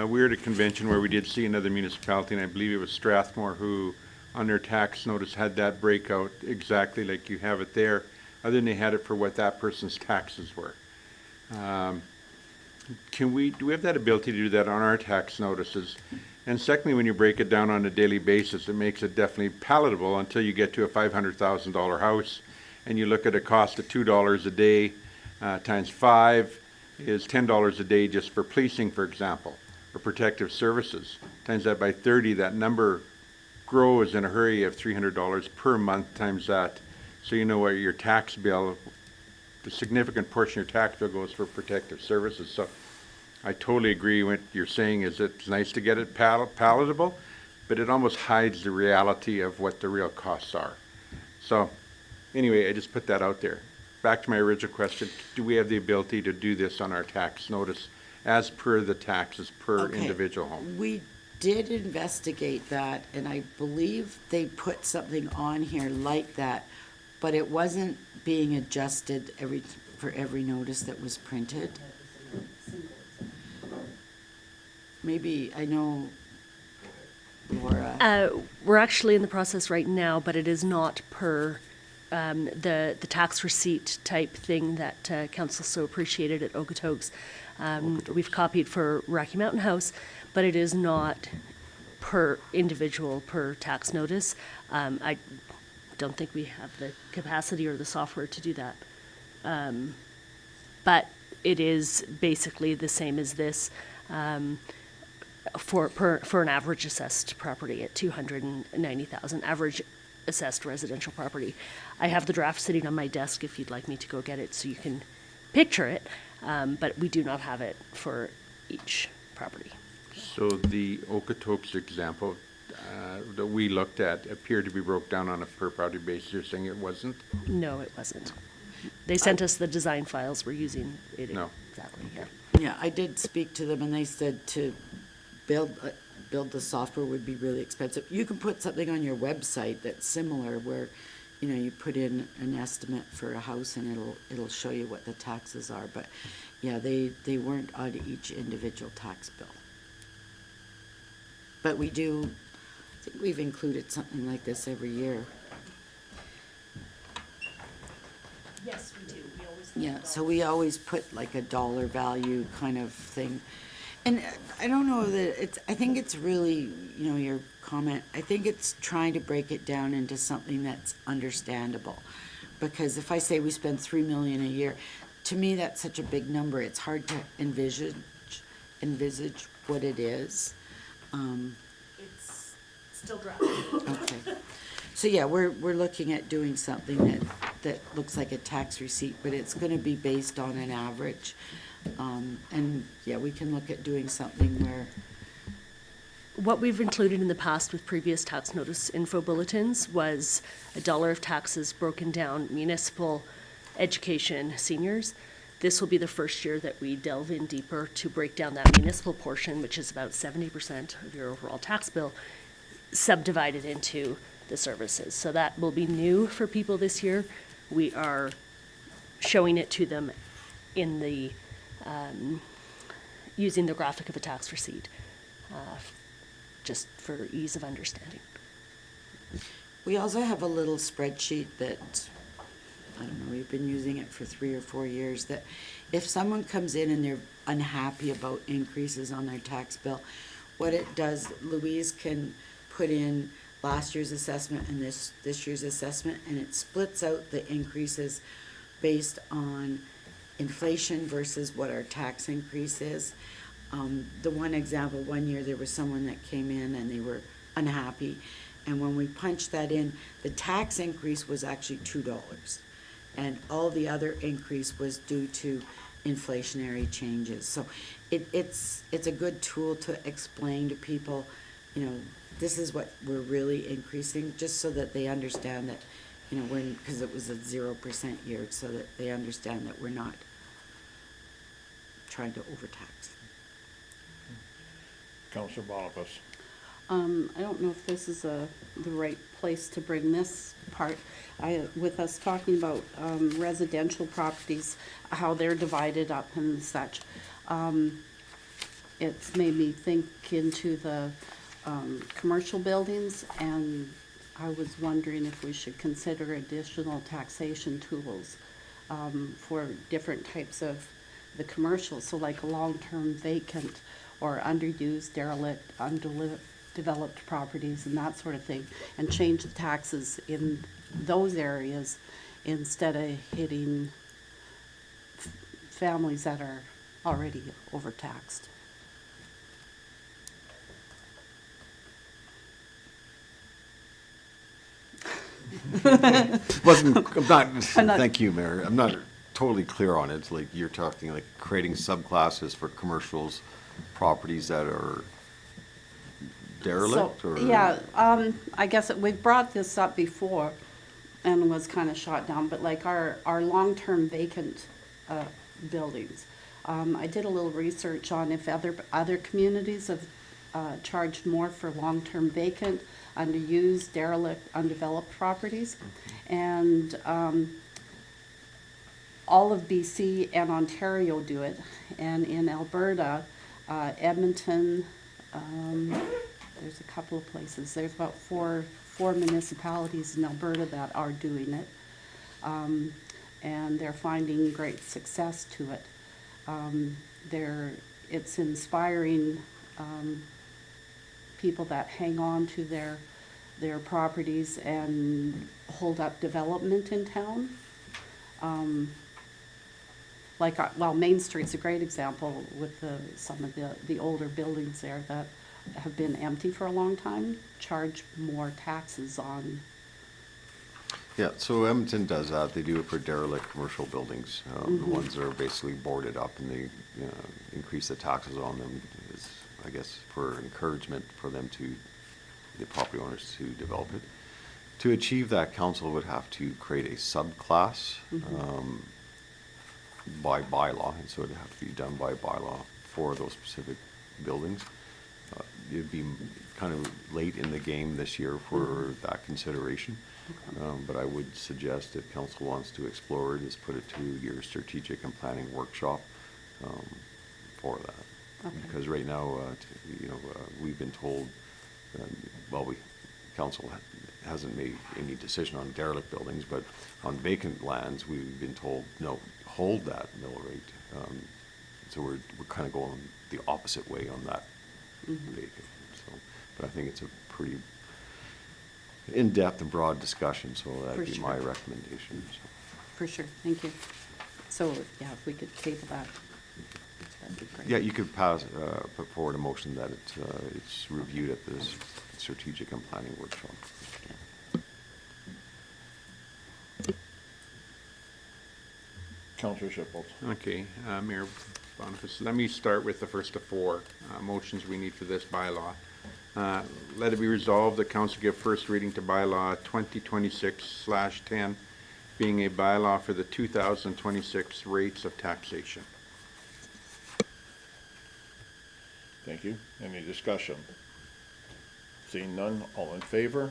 we were at a convention where we did see another municipality, and I believe it was Strathmore, who on their tax notice had that breakout exactly like you have it there. other than they had it for what that person's taxes were. Do we have that ability to do that on our tax notices? And secondly, when you break it down on a daily basis, it makes it definitely palatable until you get to a $500,000 house, and you look at a cost of $2 a day times 5 is $10 a day just for policing, for example, or protective services. Times that by 30, that number grows in a hurry of $300 per month times that. So you know what your tax bill, the significant portion of your tax bill goes for protective services. So I totally agree with what you're saying is it's nice to get it palatable, but it almost hides the reality of what the real costs are. So anyway, I just put that out there. Back to my original question, do we have the ability to do this on our tax notice as per the taxes per Okay. individual home? We did investigate that, and I believe they put something on here like that, but it wasn't being adjusted for every notice that was printed. Maybe, I know, Laura, We're actually in the process right now, but it is not per the tax receipt type thing that council so appreciated at Okotoks. We've copied for Rocky Mountain House, but it is not per individual, per tax notice. I don't think we have the capacity or the software to do that. But it is basically the same as this. For an average assessed property at 290,000, average assessed residential property. I have the draft sitting on my desk if you'd like me to go get it so you can picture it, but we do not have it for each property. So the Okotoks example that we looked at appeared to be broke down on a per property basis. You're saying it wasn't? No, it wasn't. They sent us the design files. We're using it No. exactly, yeah. yeah, I did speak to them, and they said to build the software would be really expensive. You can put something on your website that's similar where, you know, you put in an estimate for a house and it'll show you what the taxes are. But yeah, they weren't on each individual tax bill. But I think we've included something like this every year. Yes, we do. We always. Yeah, so we always put like a dollar value kind of thing. And I don't know that I think it's really, you know, your comment, I think it's trying to break it down into something that's understandable. Because if I say we spend $3 million a year, to me, that's such a big number. It's hard to envisage what it is. It's still drafting. Okay. So yeah, we're looking at doing something that looks like a tax receipt, but it's gonna be based on an average. And yeah, we can look at doing something where, What we've included in the past with previous tax notice info bulletins was $1 of taxes broken down, municipal, education, seniors. This will be the first year that we delve in deeper to break down that municipal portion, which is about 70% of your overall tax bill, subdivided into the services. So that will be new for people this year. We are showing it to them in the, using the graphic of a tax receipt, just for ease of understanding. we also have a little spreadsheet that, I don't know, we've been using it for 3 or 4 years, that if someone comes in and they're unhappy about increases on their tax bill, what it does, Louise can put in last year's assessment and this year's assessment, and it splits out the increases based on inflation versus what our tax increase is. The one example, one year there was someone that came in and they were unhappy, and when we punched that in, the tax increase was actually $2, and all the other increase was due to inflationary changes. So it's a good tool to explain to people, you know, this is what we're really increasing, just so that they understand that, you know, because it was a 0% year, so that they understand that we're not trying to overtax. Councillor Boniface. I don't know if this is the right place to bring this part. With us talking about residential properties, how they're divided up and such, it's made me think into the commercial buildings and I was wondering if we should consider additional taxation tools for different types of the commercial, so like a long-term vacant or underused, derelict, undeveloped properties and that sort of thing, and change the taxes in those areas instead of hitting families that are already overtaxed. I'm not, I'm not- thank you, Mayor. I'm not totally clear on it. It's like you're talking like creating subclasses for commercials, properties that are derelict So, or? yeah, I guess we've brought this up before and was kind of shot down, but like our long-term vacant buildings. I did a little research on if other communities have charged more for long-term vacant, underused, derelict, undeveloped properties. And all of BC and Ontario do it. And in Alberta, Edmonton, there's a couple of places. There's about four municipalities in Alberta that are doing it. And they're finding great success to it. It's inspiring people that hang on to their properties and hold up development in town. Main Street's a great example with some of the older buildings there that have been empty for a long time, charge more taxes on. Yeah, so Edmonton does that. They do it for derelict commercial buildings. The ones that are basically boarded up, and they increase the taxes on them, is, I guess, for encouragement for them the property owners to develop it. To achieve that, council would have to create a subclass by bylaw, and so it'd have to be done by bylaw for those specific buildings. It'd be kind of late in the game this year for that consideration. But I would suggest if council wants to explore it, is put it to your strategic and planning workshop for that. Okay. Because right now, we've been told, council hasn't made any decision on derelict buildings, but on vacant lands, we've been told, no, hold that mill rate. So we're kind of going the opposite way on that vacant. So, but I think it's a pretty in-depth and broad discussion, so For that'd be my sure. recommendation. So. For sure, thank you. So, yeah, if we could table that, that'd be great. Yeah, you could put forward a motion that it's reviewed at this strategic and planning workshop. Councillor Shipple. Okay, Mayor Boniface, let me start with the first of four motions we need for this bylaw. Let it be resolved that council give first reading to bylaw 2026/10, being a bylaw for the 2026 rates of taxation. Thank you. Any discussion? Seeing none, all in favor?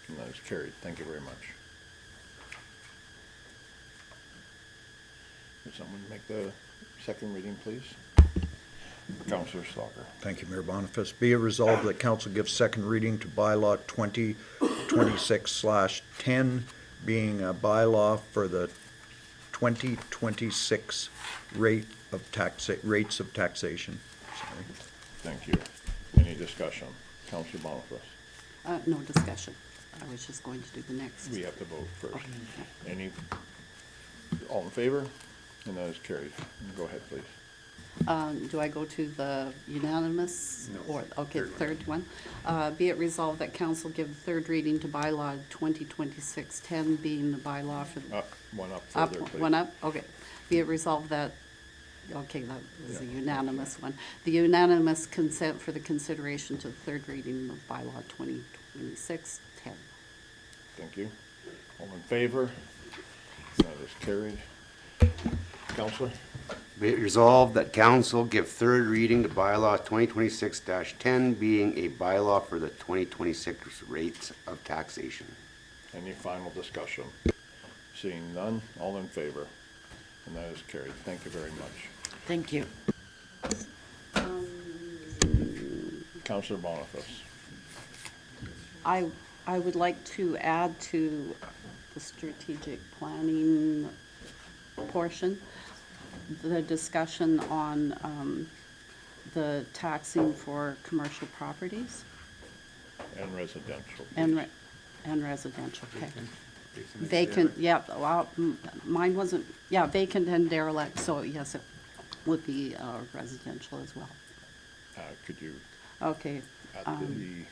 And that is carried. Thank you very much. Would someone make the second reading, please? Councillor Stalker. Thank you, Mayor Boniface. Be it resolved that council gives second reading to bylaw 2026/10, being a bylaw for the 2026 rates of taxation. Sorry. Thank you. Any discussion? Councillor Boniface. No discussion. I was just going to do the next. We have to vote first. Okay. Any, all in favor? And that is carried. Go ahead, please. Do I go to the unanimous? No. Or, okay, Third one. third one. Be it resolved that council give third reading to bylaw 2026/10, being the bylaw for. One up Up, further, please. one up, okay. Be it resolved that, okay, that was a unanimous one. The unanimous consent for the consideration to the third reading of bylaw 2026/10. Thank you. All in favor? That is carried. Councillor? Be it resolved that council give third reading to bylaw 2026/10, being a bylaw for the 2026 rates of taxation. Any final discussion? Seeing none, all in favor? And that is carried. Thank you very much. Thank you. Councillor Boniface. I I would like to add to the strategic planning portion, the discussion on the taxing for commercial properties And residential. and residential, okay. Vacant, yeah, well, mine wasn't, yeah, vacant and derelict, so yes, it would be residential as well. Could you, Okay, at the,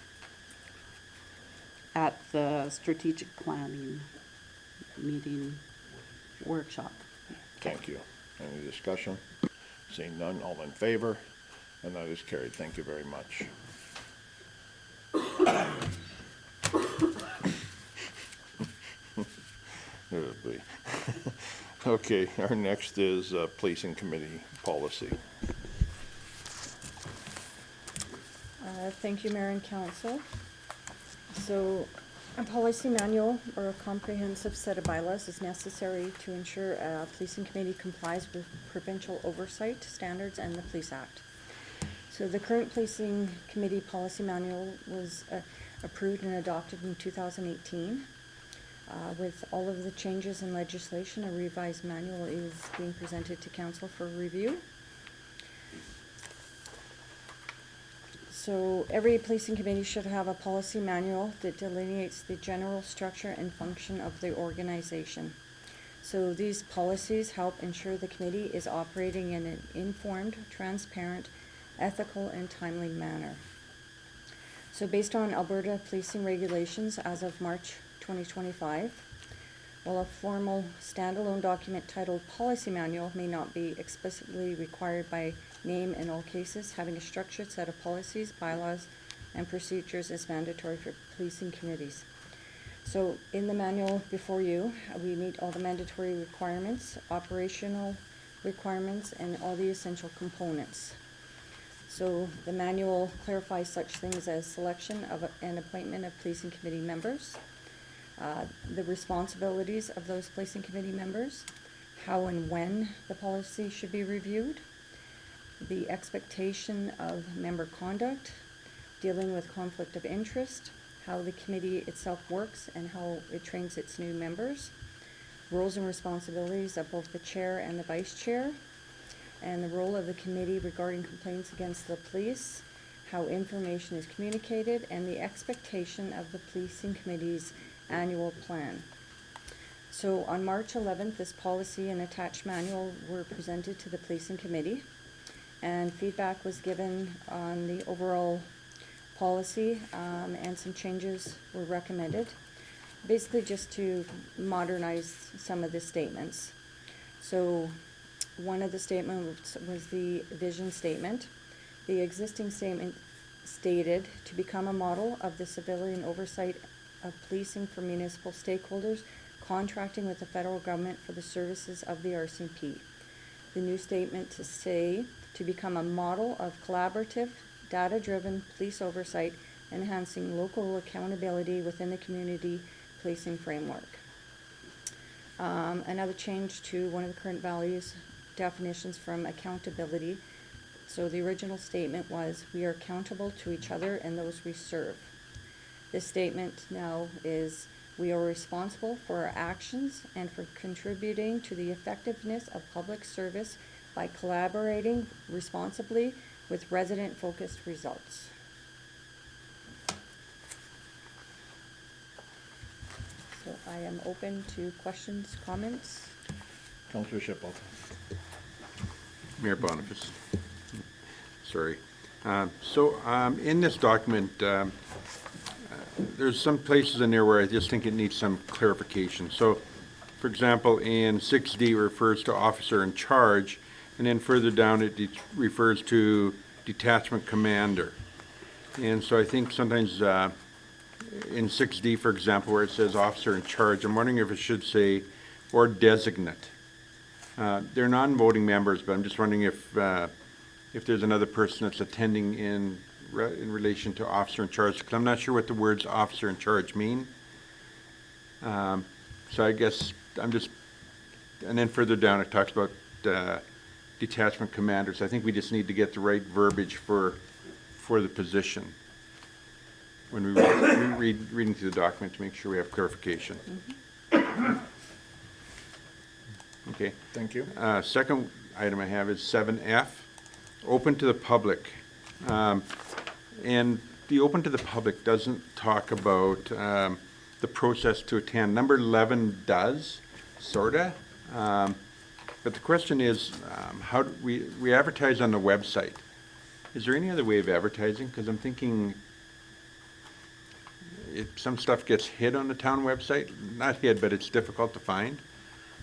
at the strategic planning meeting workshop. thank you. Any discussion? Seeing none, all in favor? And that is carried. Thank you very much. Oh, boy. Okay, our next is Policing Committee Policy. Thank you, Mayor and Council. So, a policy manual or a comprehensive set of bylaws is necessary to ensure a policing committee complies with provincial oversight standards and the Police Act. So the current policing committee policy manual was approved and adopted in 2018. With all of the changes in legislation, a revised manual is being presented to council for review. So every policing committee should have a policy manual that delineates the general structure and function of the organization. So these policies help ensure the committee is operating in an informed, transparent, ethical, and timely manner. So based on Alberta policing regulations as of March 2025, while a formal standalone document titled Policy Manual may not be explicitly required by name in all cases, having a structured set of policies, bylaws, and procedures is mandatory for policing committees. So in the manual before you, we meet all the mandatory requirements, operational requirements, and all the essential components. So the manual clarifies such things as selection of and appointment of policing committee members, the responsibilities of those policing committee members, how and when the policy should be reviewed, the expectation of member conduct, dealing with conflict of interest, how the committee itself works and how it trains its new members, roles and responsibilities of both the chair and the vice chair, and the role of the committee regarding complaints against the police, how information is communicated, and the expectation of the policing committee's annual plan. So on March 11th, this policy and attached manual were presented to the policing committee, and feedback was given on the overall policy, and some changes were recommended, basically just to modernize some of the statements. So one of the statements was the vision statement. The existing statement stated to become a model of the civilian oversight of policing for municipal stakeholders contracting with the federal government for the services of the RCMP. The new statement to say to become a model of collaborative, data-driven police oversight, enhancing local accountability within the community policing framework. Another change to one of the current values definitions from accountability. So the original statement was, we are accountable to each other and those we serve. This statement now is, we are responsible for our actions and for contributing to the effectiveness of public service by collaborating responsibly with resident-focused results. So I am open to questions, comments. Councillor Shipple. Mayor Boniface. Sorry. In this document, there's some places in there where I just think it needs some clarification. So, for example, in 6D refers to officer in charge, and then further down it refers to detachment commander. And so I think sometimes in 6D, for example, where it says officer in charge, I'm wondering if it should say or designate. They're non-voting members, but I'm just wondering if there's another person that's attending in relation to officer in charge, because I'm not sure what the words officer in charge mean. So I guess I'm just, and then further down it talks about detachment commanders. I think we just need to get the right verbiage for the position. when we reading through the document to make sure we have clarification. Okay. Thank you. Second item I have is 7F, open to the public. And the open to the public doesn't talk about the process to attend. Number 11 does, sorta. But the question is, how do we advertise on the website. Is there any other way of advertising? Because I'm thinking if some stuff gets hid on the town website, not hid, but it's difficult to find.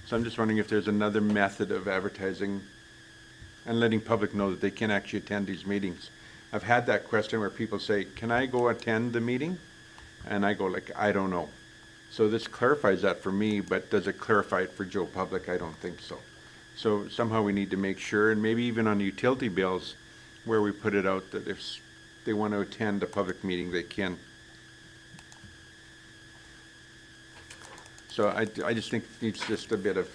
So I'm just wondering if there's another method of advertising and letting public know that they can actually attend these meetings. I've had that question where people say, can I go attend the meeting? And I go like, I don't know. So this clarifies that for me, but does it clarify it for Joe Public? I don't think so. So somehow we need to make sure, and maybe even on the utility bills, where we put it out that if they want to attend a public meeting, they can. So I just think it needs just a bit of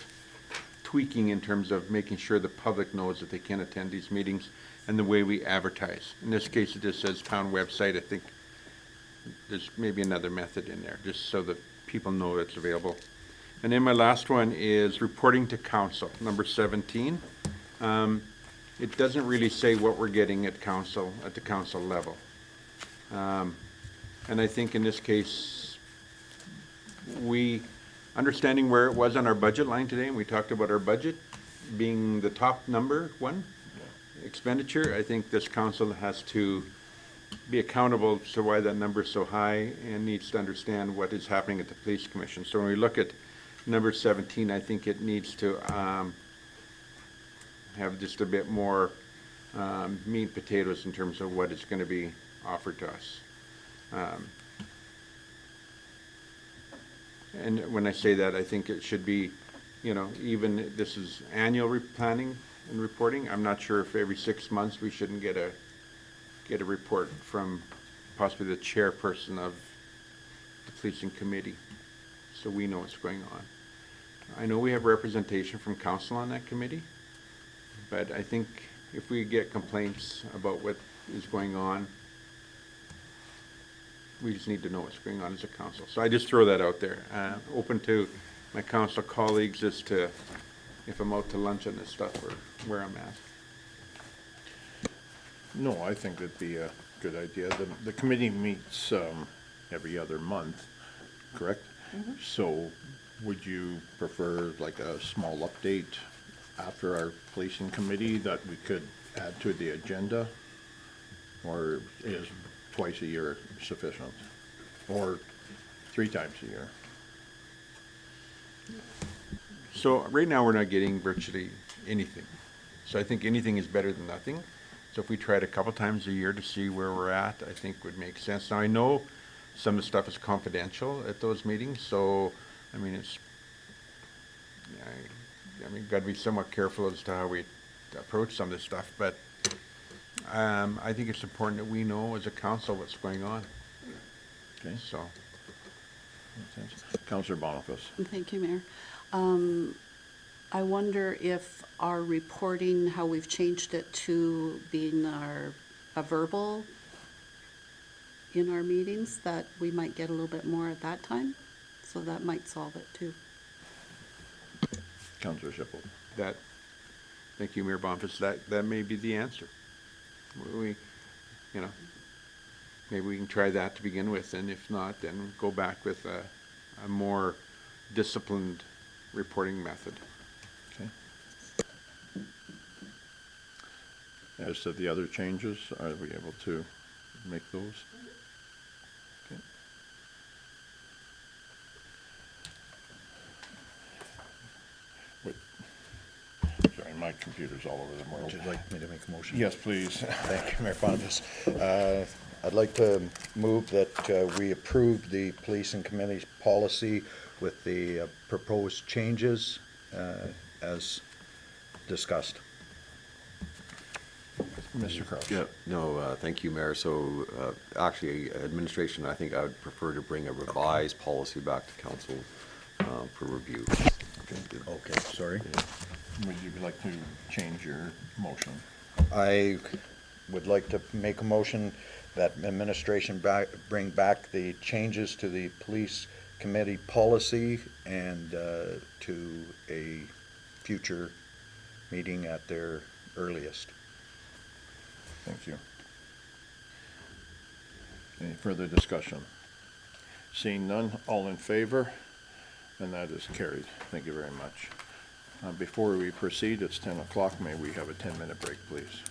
tweaking in terms of making sure the public knows that they can attend these meetings and the way we advertise. In this case, it just says town website. I think there's maybe another method in there, just so that people know it's available. And then my last one is reporting to council, number 17. It doesn't really say what we're getting at council, at the council level. And I think in this case, understanding where it was on our budget line today, and we talked about our budget being the top number one expenditure, I think this council has to be accountable to why that number is so high and needs to understand what is happening at the police commission. So when we look at number 17, I think it needs to have just a bit more meat and potatoes in terms of what is going to be offered to us. And when I say that, I think it should be, even this is annual planning and reporting. I'm not sure if every 6 months we shouldn't get a report from possibly the chairperson of the policing committee, so we know what's going on. I know we have representation from council on that committee, but I think if we get complaints about what is going on, we just need to know what's going on as a council. So I just throw that out there. Open to my council colleagues as to if I'm out to lunch on this stuff or where I'm at. No, I think that'd be a good idea. The committee meets every other month, correct? So would you prefer like a small update after our policing committee that we could add to the agenda? Or is twice a year sufficient? Or 3 times a year? So right now, we're not getting virtually anything. So I think anything is better than nothing. So if we tried a couple times a year to see where we're at, I think would make sense. Now, I know some of the stuff is confidential at those meetings, so, I mean, got to be somewhat careful as to how we approach some of this stuff, but I think it's important that we know as a council what's going on. Okay. So, Makes sense. Councillor Boniface. Thank you, Mayor. I wonder if our reporting, how we've changed it to being a verbal in our meetings, that we might get a little bit more at that time. So that might solve it too. Councillor Shipple. Thank you, Mayor Boniface. That may be the answer. Maybe we can try that to begin with, and if not, then go back with a more disciplined reporting method. Okay. As to the other changes, are we able to make those? Okay. Wait. Sorry, my computer's all over the world. Would you like me to make a motion? Yes, please. Thank you, Mayor Boniface. I'd like to move that we approve the policing committee's policy with the proposed changes as discussed. Mr. Crouch. Yeah, no, thank you, Mayor. So actually, administration, I think I would prefer to bring a revised policy back to council for review. Okay, sorry. Would you like to change your motion? I would like to make a motion that administration bring back the changes to the police committee policy and to a future meeting at their earliest. Thank you. Any further discussion? Seeing none, all in favor? And that is carried. Thank you very much. Before we proceed, it's 10 o'clock. May we have a 10-minute break, please?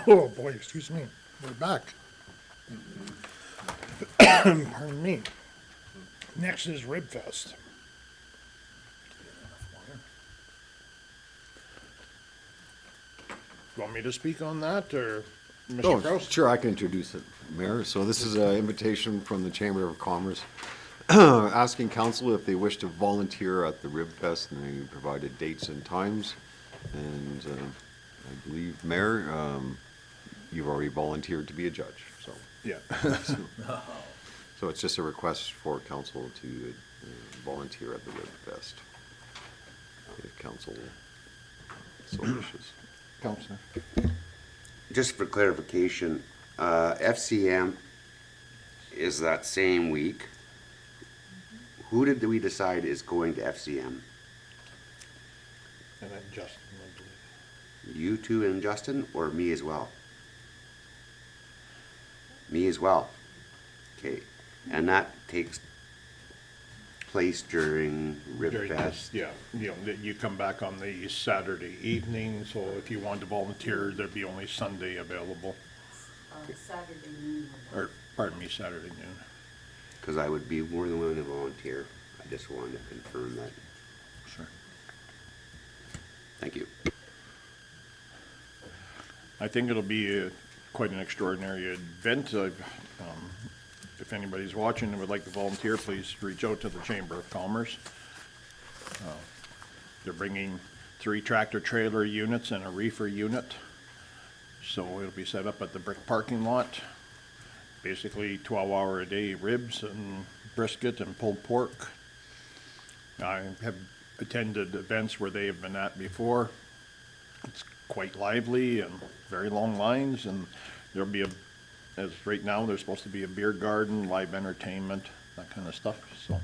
Oh, boy, excuse me. We're back. Pardon me. Next is Rib Fest. Want me to speak on that, or Mr. Oh, Kraus? sure, I can introduce it, Mayor. So this is an invitation from the Chamber of Commerce asking council if they wish to volunteer at the Rib Fest, and they provided dates and times. And I believe, Mayor, you've already volunteered to be a judge, so. Yeah. So it's just a request for council to volunteer at the Rib Fest, if council so wishes. Counselor? Just for clarification, FCM is that same week. Who did we decide is going to FCM? And then Justin, I believe. You two and Justin, or me as well? Me as well. Okay, and that takes place during Rib During this, Fest. yeah, you know, that you come back on the Saturday evening, so if you wanted to volunteer, there'd be only Sunday available, Saturday noon. or, pardon me, Saturday noon. Because I would be more than willing to volunteer. I just wanted to confirm that. Sure. Thank you. I think it'll be quite an extraordinary event. If anybody's watching and would like to volunteer, please reach out to the Chamber of Commerce. They're bringing 3 tractor-trailer units and a reefer unit. So it'll be set up at the brick parking lot. Basically 12-hour-a-day ribs and brisket and pulled pork. I have attended events where they have been at before. It's quite lively and very long lines, and there'll be as right now, there's supposed to be a beer garden, live entertainment, that kind of stuff, so.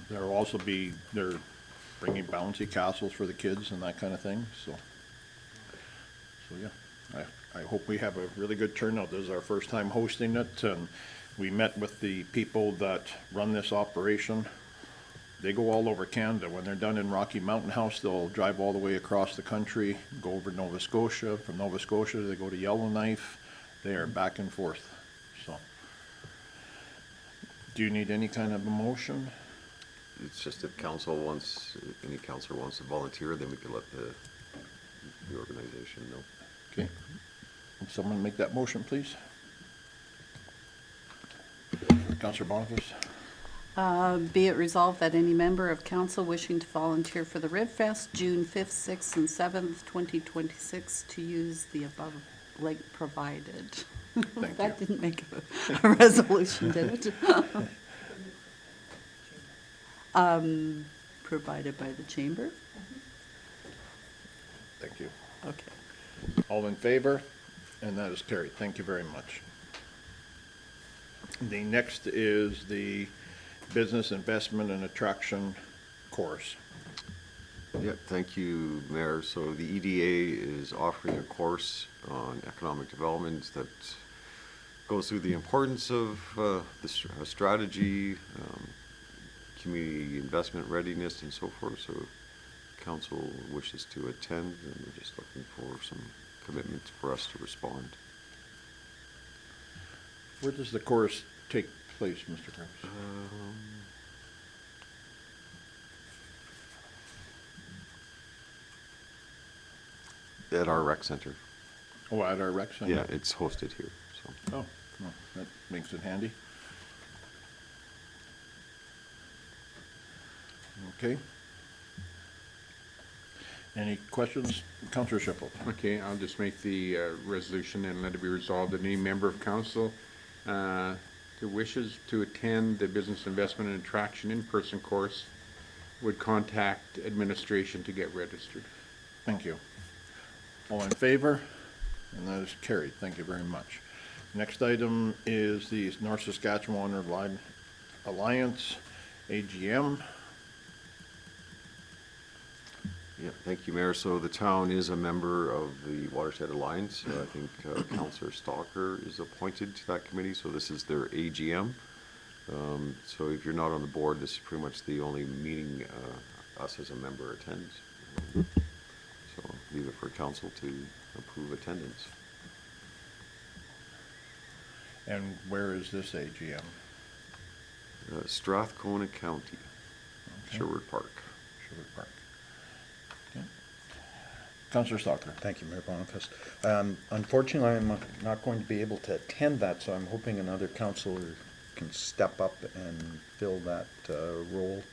There'll also be, they're bringing bouncy castles for the kids and that kind of thing, so. So, yeah, I hope we have a really good turnout. This is our first time hosting it, and we met with the people that run this operation. They go all over Canada. When they're done in Rocky Mountain House, they'll drive all the way across the country, go over to Nova Scotia. From Nova Scotia, they go to Yellowknife. They are back and forth, so. Do you need any kind of a motion? It's just if council wants, if any councilor wants to volunteer, then we can let the organization know. Okay. Will someone make that motion, please? Councillor Boniface? Be it resolved that any member of council wishing to volunteer for the Rib Fest, June 5th, 6th, and 7th, 2026, to use the above link provided. Thank That you. didn't make a resolution, did it? Provided by the chamber? Thank you. Okay. All in favor? And that is carried. Thank you very much. The next is the Business Investment and Attraction Course. Yeah, thank you, Mayor. So the EDA is offering a course on economic development that goes through the importance of strategy, community investment readiness, and so forth. So council wishes to attend, and we're just looking for some commitment for us to respond. Where does the course take place, Mr. Kraus? At our rec center. Oh, at our rec center? Yeah, it's hosted here, so. Oh, well, that makes it handy. Okay. Any questions? Councillor Schiffel? Okay, I'll just make the resolution and let it be resolved that any member of council who wishes to attend the Business Investment and Attraction in-person course would contact administration to get registered. Thank you. All in favor? And that is carried. Thank you very much. Next item is the North Saskatchewan Alliance, AGM. Yeah, thank you, Mayor. So the town is a member of the Watershed Alliance. I think Councillor Stalker is appointed to that committee, so this is their AGM. So if you're not on the board, this is pretty much the only meeting us as a member attends. So leave it for council to approve attendance. And where is this AGM? Strathcona County, Okay. Sherwood Park. Sherwood Park. Okay. Counselor Stalker. Thank you, Mayor Boniface. Unfortunately, I'm not going to be able to attend that, so I'm hoping another councillor can step up and fill that role.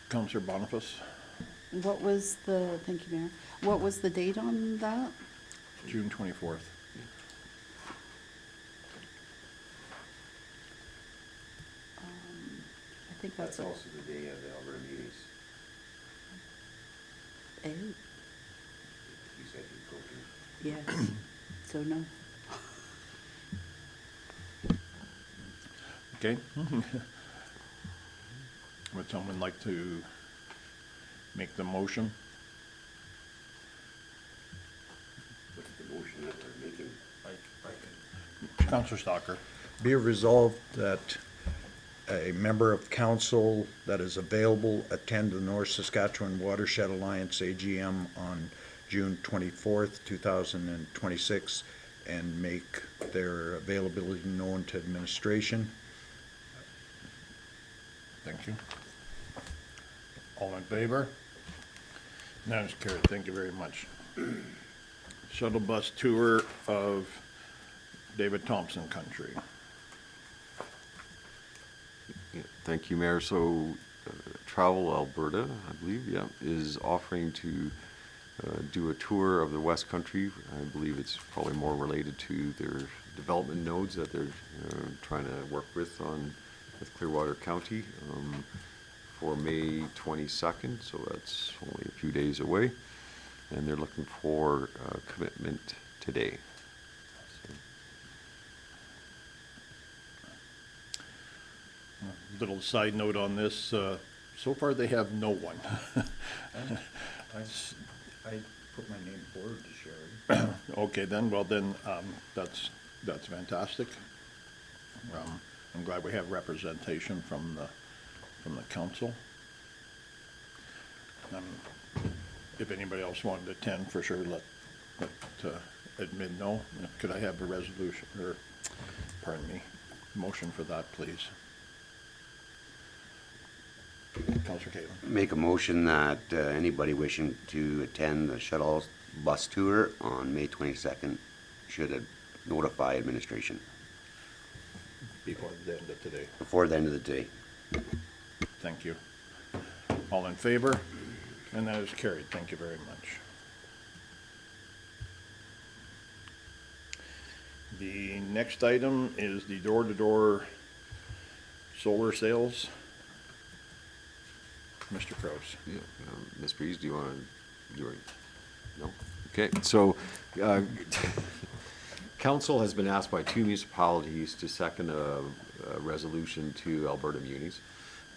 Counselor Boniface, What was the, thank you, Mayor, what was the date on that? June 24th. I think that's. the day of the Alberta meetings. Oh, You said you're cooking. yes, so no. Okay. Would someone like to make the motion? What's the motion that we're making? Counselor Stalker. Be it resolved that a member of council that is available attend the North Saskatchewan Watershed Alliance AGM on June 24th, 2026, and make their availability known to administration. Thank you. All in favor? That is carried. Thank you very much. Shuttle bus tour of David Thompson Country. Yeah, thank you, Mayor. So, Travel Alberta, I believe, yeah, is offering to do a tour of the West Country. I believe it's probably more related to their development nodes that they're trying to work with Clearwater County for May 22nd, so that's only a few days away. And they're looking for commitment today. So, Little side note on this, so far they have no one. I put my name forward to Sherry. Okay, then, well then, that's fantastic. I'm glad we have representation from the council. If anybody else wanted to attend, for sure, let admin know. Could I have a resolution, or, pardon me, motion for that, please? Counselor Catlin. Make a motion that anybody wishing to attend the shuttle bus tour on May 22nd should notify administration Before the end of today. before the end of the day. Thank you. All in favor? And that is carried. Thank you very much. The next item is the door-to-door solar sales. Mr. Crows. yeah, Ms. Breeze, do you want to do it? No? Okay, so council has been asked by 2 municipalities to second a resolution to Alberta Munis.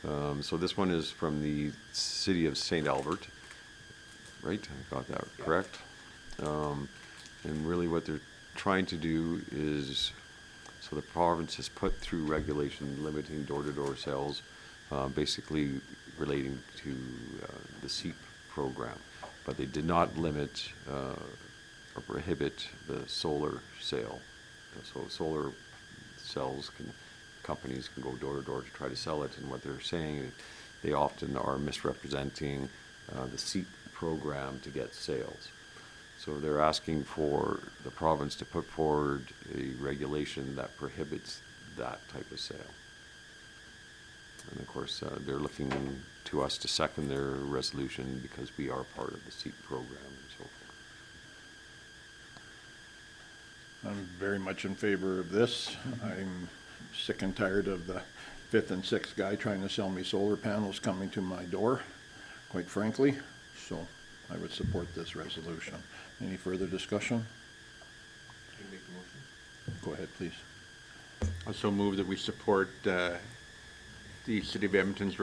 So this one is from the city of St. Albert, right? I got that correct? And really what they're trying to do is, so the province has put through regulation limiting door-to-door sales, basically relating to the SEEP program. But they did not limit or prohibit the solar sale. So solar cells companies can go door to door to try to sell it, and what they're saying, they often are misrepresenting the SEEP program to get sales. So they're asking for the province to put forward a regulation that prohibits that type of sale. And of course, they're looking to us to second their resolution because we are part of the SEEP program and so forth. I'm very much in favor of this. I'm sick and tired of the 5th and 6th guy trying to sell me solar panels coming to my door, quite frankly. So I would support this resolution. Any further discussion? Go ahead, please. Also move that we support the City of Edmonton's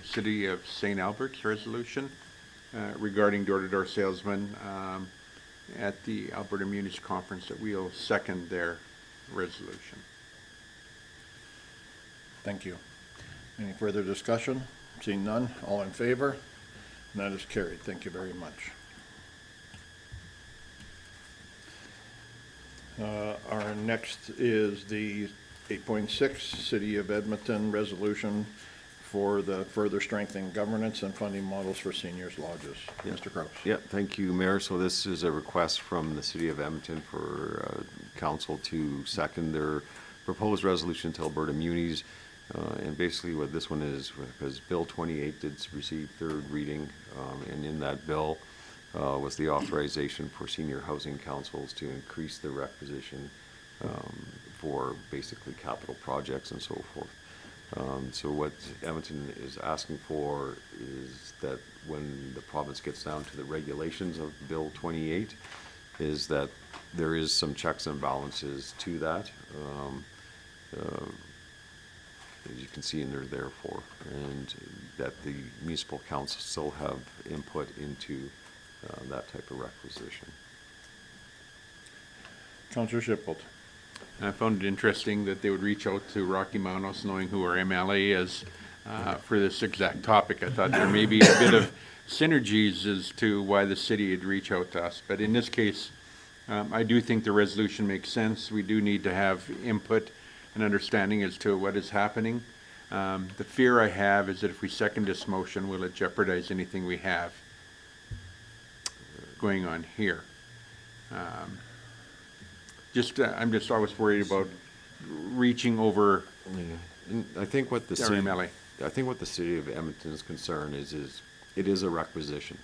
City of St. Albert's resolution regarding door-to-door salesmen at the Alberta Munis Conference, that we'll second their resolution. Thank you. Any further discussion? Seeing none, all in favor? And that is carried. Thank you very much. Our next is the 8.6 City of Edmonton Resolution for the further strengthening governance and funding models for seniors lodges. Mr. Kraus. Yeah, thank you, Mayor. So this is a request from the City of Edmonton for council to second their proposed resolution to Alberta Munis. And basically what this one is, because Bill 28 did receive third reading, and in that bill was the authorization for senior housing councils to increase the requisition for basically capital projects and so forth. So what Edmonton is asking for is that when the province gets down to the regulations of Bill 28, is that there is some checks and balances to that. As you can see in there, therefore, and that the municipal council still have input into that type of requisition. Councillor Shippold. I found it interesting that they would reach out to Rocky Mountain, knowing who our MLA is, for this exact topic. I thought there may be a bit of synergies as to why the city would reach out to us. But in this case, I do think the resolution makes sense. We do need to have input and understanding as to what is happening. The fear I have is that if we second this motion, will it jeopardize anything we have going on here? I'm just always worried about reaching over And I think what the our city, MLA. I think what the City of Edmonton's concern is it is a requisition,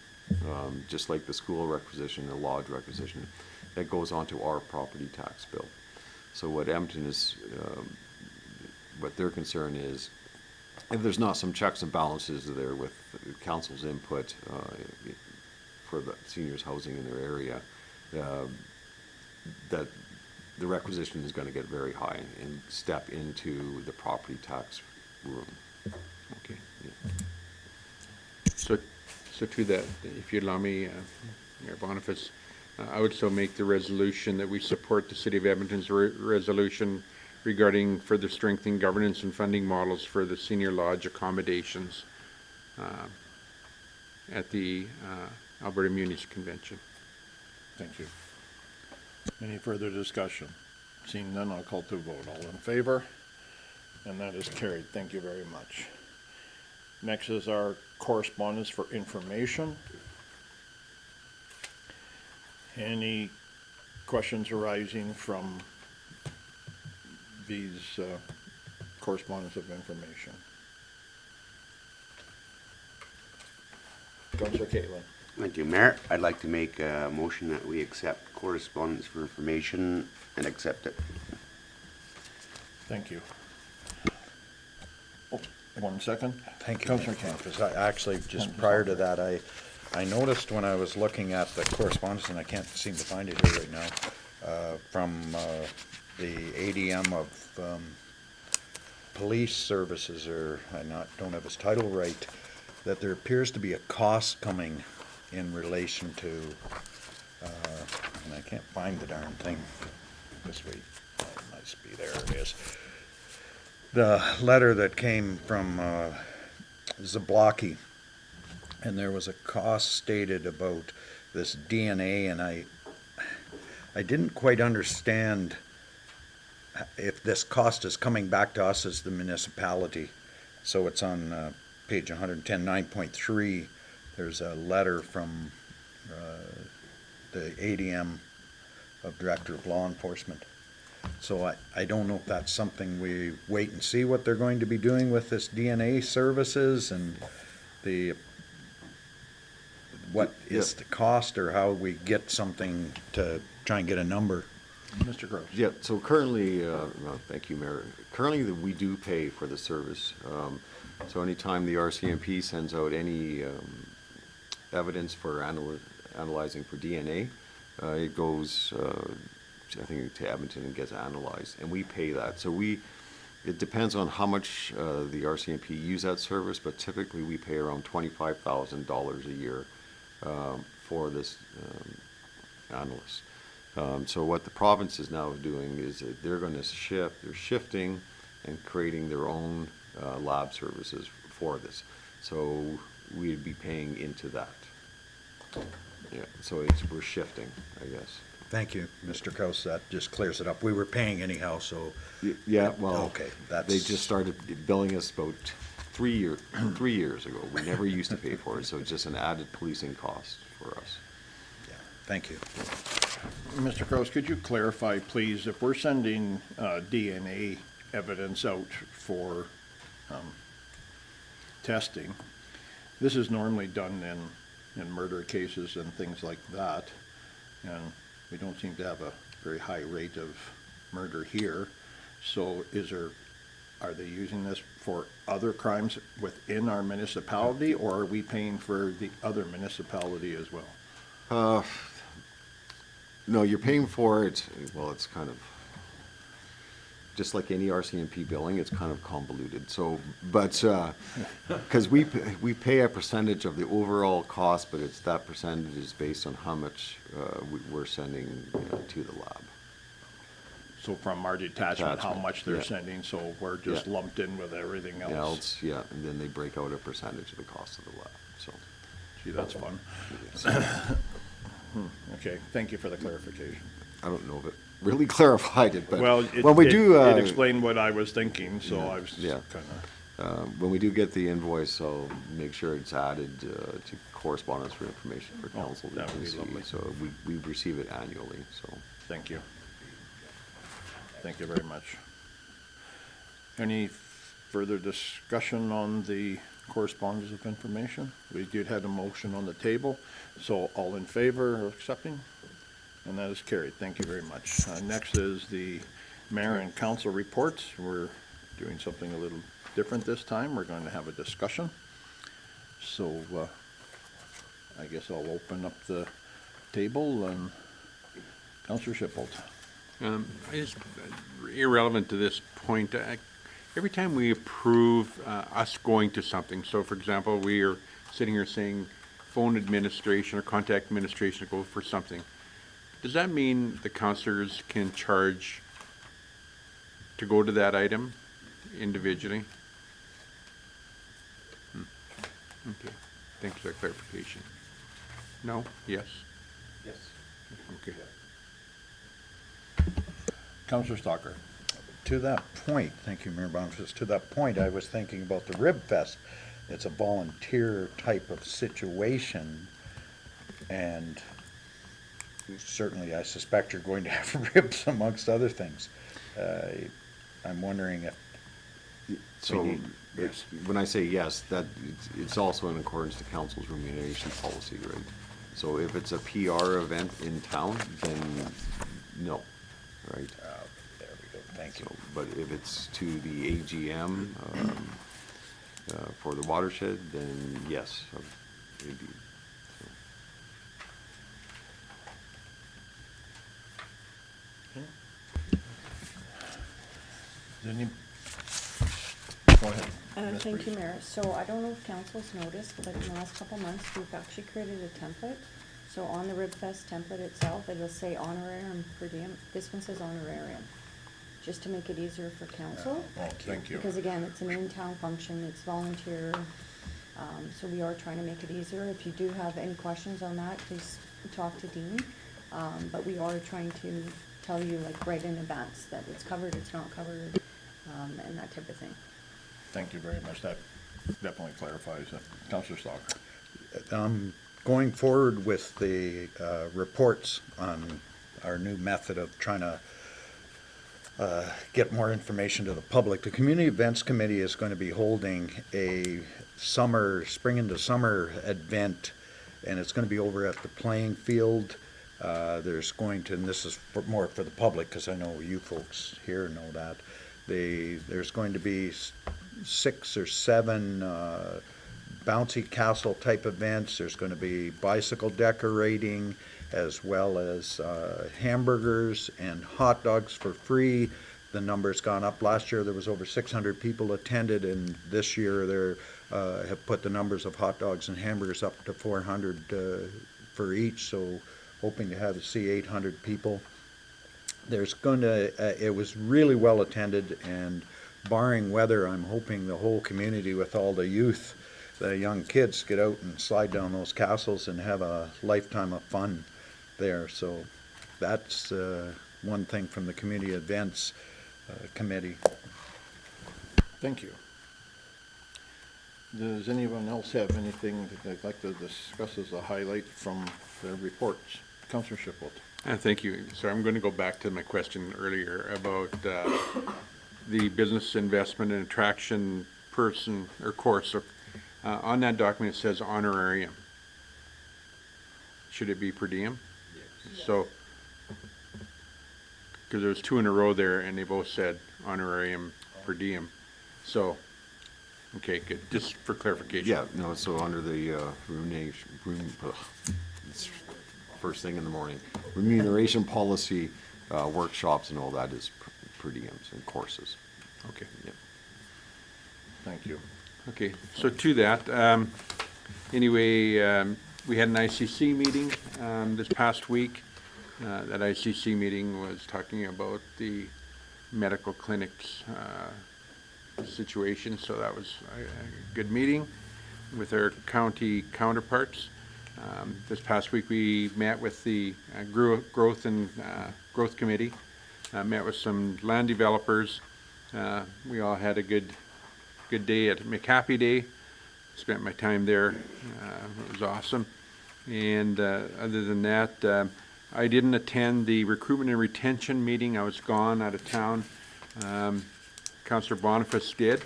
just like the school requisition, the lodge requisition, that goes onto our property tax bill. So what Edmonton is, what their concern is, if there's not some checks and balances there with council's input for the seniors housing in their area, that the requisition is going to get very high and step into the property tax room. Okay. So to that, if you allow me, Mayor Boniface, I would so make the resolution that we support the City of Edmonton's resolution regarding further strengthening governance and funding models for the senior lodge accommodations at the Alberta Munis Convention. Thank you. Any further discussion? Seeing none, I'll call to vote. All in favor? And that is carried. Thank you very much. Next is our correspondence for information. Any questions arising from these correspondence of information? Councillor Caitlin. Thank you, Mayor. I'd like to make a motion that we accept correspondence for information and accept it. Thank you. Oh, 1 second. Thank you. Councillor Kane. Because I actually, just prior to that, I noticed when I was looking at the correspondence, and I can't seem to find it here right now, from the ADM of Police Services, or don't have his title right, that there appears to be a cost coming in relation to, and I can't find the darn thing this week. Oh, it must be there. It is. The letter that came from Zablocki, and there was a cost stated about this DNA, and I didn't quite understand if this cost is coming back to us as the municipality. So it's on page 110, 9.3. There's a letter from the ADM of Director of Law Enforcement. So I don't know if that's something we wait and see what they're going to be doing with this DNA services and what is the cost, or how we get something to try and get a number. Mr. Gross. Yeah, so currently, thank you, Mayor. Currently, we do pay for the service. So anytime the RCMP sends out any evidence for analyzing for DNA, it goes, I think, to Edmonton and gets analyzed, and we pay that. So it depends on how much the RCMP use that service, but typically we pay around $25,000 a year for this analyst. So what the province is now doing is that they're going to they're shifting and creating their own lab services for this. So we'd be paying into that. Yeah, so we're shifting, I guess. Thank you, Mr. Kraus. That just clears it up. We were paying anyhow, so. Yeah, well, Okay, they that's- just started billing us about 3 years ago. We never used to pay for it, so it's just an added policing cost for us. Yeah, thank you. Mr. Kraus, could you clarify, please, if we're sending DNA evidence out for testing, this is normally done in murder cases and things like that, and we don't seem to have a very high rate of murder here. So are they using this for other crimes within our municipality, or are we paying for the other municipality as well? No, you're paying for it, well, it's kind of, just like any RCMP billing, it's kind of convoluted, so, but, because we pay a percentage of the overall cost, but it's, that percentage is based on how much we're sending to the lab. So from our detachment, how Detachment, much they're yeah. sending, so we're just Yeah. lumped in with everything else. Yeah, and then they break out a percentage of the cost of the lab, so. Gee, that's fun. Okay, thank you for the clarification. I don't know if it really clarified it, but Well, when we do, it explained what I was thinking, so I was yeah. kinda, when we do get the invoice, I'll make sure it's added to correspondence for information for Oh, council. that would be to see. lovely. So we receive it annually, so. thank you. Thank you very much. Any further discussion on the correspondence of information? We did have a motion on the table, so all in favor of accepting? And that is carried. Thank you very much. Next is the mayor and council reports. We're doing something a little different this time. We're going to have a discussion. So I guess I'll open up the table and Councillor Shippold. Irrelevant to this point, every time we approve us going to something, so for example, we are sitting here saying phone administration or contact administration to go for something, does that mean the councillors can charge to go to that item individually? Okay, thanks for that clarification. No? Yes? Yes. Okay. Councillor Stalker. To that point, thank you, Mayor Bonfils, to that point, I was thinking about the Rib Fest. It's a volunteer type of situation, and certainly I suspect you're going to have ribs amongst other things. I'm wondering if, So, need- yes. when I say yes, that, it's also in accordance to council's remuneration policy, right? So if it's a PR event in town, then no, right? there we go, thank you. So, but if it's to the AGM, for the watershed, then yes, indeed. So. Go ahead. Ms. Thank you, Reed. Mayor. So I don't know if council's noticed, but in the last couple months, we've actually created a template. So on the RibFest template itself, it'll say honorarium per diem. This one says honorarium, just to make it easier for council. Oh, thank you. Because again, it's an in-town function, it's volunteer, so we are trying to make it easier. If you do have any questions on that, please talk to Dean. But we are trying to tell you like right in advance that it's covered, it's not covered, and that type of thing. Thank you very much. That definitely clarifies it. Councillor Stalker. Going forward with the reports on our new method of trying to get more information to the public, the Community Events Committee is going to be holding a spring into summer event, and it's going to be over at the playing field. There's going to, and this is more for the public, because I know you folks here know that, there's going to be 6 or 7 bouncy castle type events. There's going to be bicycle decorating, as well as hamburgers and hot dogs for free. The number's gone up. Last year there was over 600 people attended, and this year they have put the numbers of hot dogs and hamburgers up to 400 for each, so hoping to see 800 people. There's going to, it was really well attended, and barring weather, I'm hoping the whole community with all the youth, the young kids, get out and slide down those castles and have a lifetime of fun there. So that's one thing from the community events committee. Thank you. Does anyone else have anything that they'd like to discuss as a highlight from their reports? Councilor Shipwold. Thank you. So I'm going to go back to my question earlier about the business investment and attraction person or course. On that document, it says honorarium. Should it be per diem? Yes. So, because there was two in a row there, and they both said honorarium per diem. So, okay, good. Just for clarification. Yeah, no, so under the it's first thing in the morning, remuneration policy, workshops and all that is per diems and courses. Okay. Yep. Thank you. Okay, so to that, anyway, we had an ICC meeting this past week. That ICC meeting was talking about the medical clinics situation, so that was a good meeting with our county counterparts. This past week, we met with the Growth Committee, met with some land developers. We all had a good day at McHappy Day. Spent my time there. It was awesome. And other than that, I didn't attend the recruitment and retention meeting. I was gone out of town. Councillor Boniface did.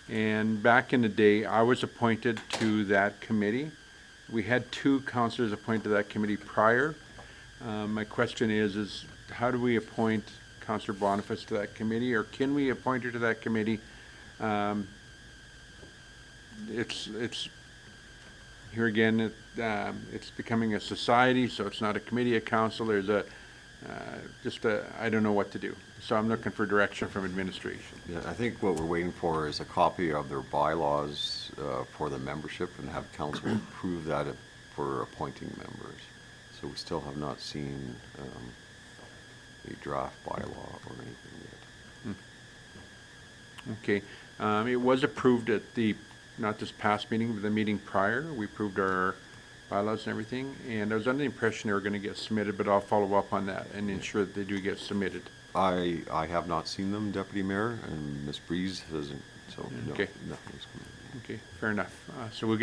And back in the day, I was appointed to that committee. We had two councillors appointed to that committee prior. My question is how do we appoint Councillor Boniface to that committee, or can we appoint her to that committee? It's here again, it's becoming a society, so it's not a committee, a council. There's I don't know what to do. So I'm looking for direction from administration. Yeah, I think what we're waiting for is a copy of their bylaws for the membership and have council approve that for appointing members. So we still have not seen a draft bylaw or anything yet. Okay, it was approved at not this past meeting, but the meeting prior. We approved our bylaws and everything, and I was under the impression they were going to get submitted, but I'll follow up on that and ensure that they do get submitted. I have not seen them, Deputy Mayor, and Ms. Breeze hasn't, so no, Okay. nothing's come in. Okay, fair enough. So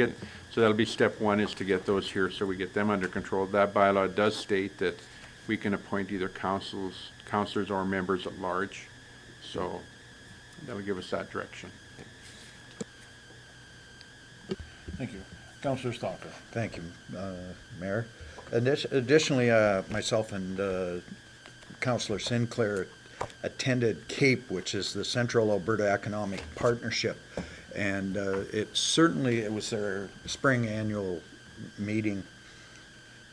that'll be step one, is to get those here so we get them under control. That bylaw does state that we can appoint either councilors or members at large. So that'll give us that direction. Thank you. Councilor Stalker. Thank you, Mayor. Additionally, myself and Councillor Sinclair attended CAPE, which is the Central Alberta Economic Partnership. And it was their spring annual meeting.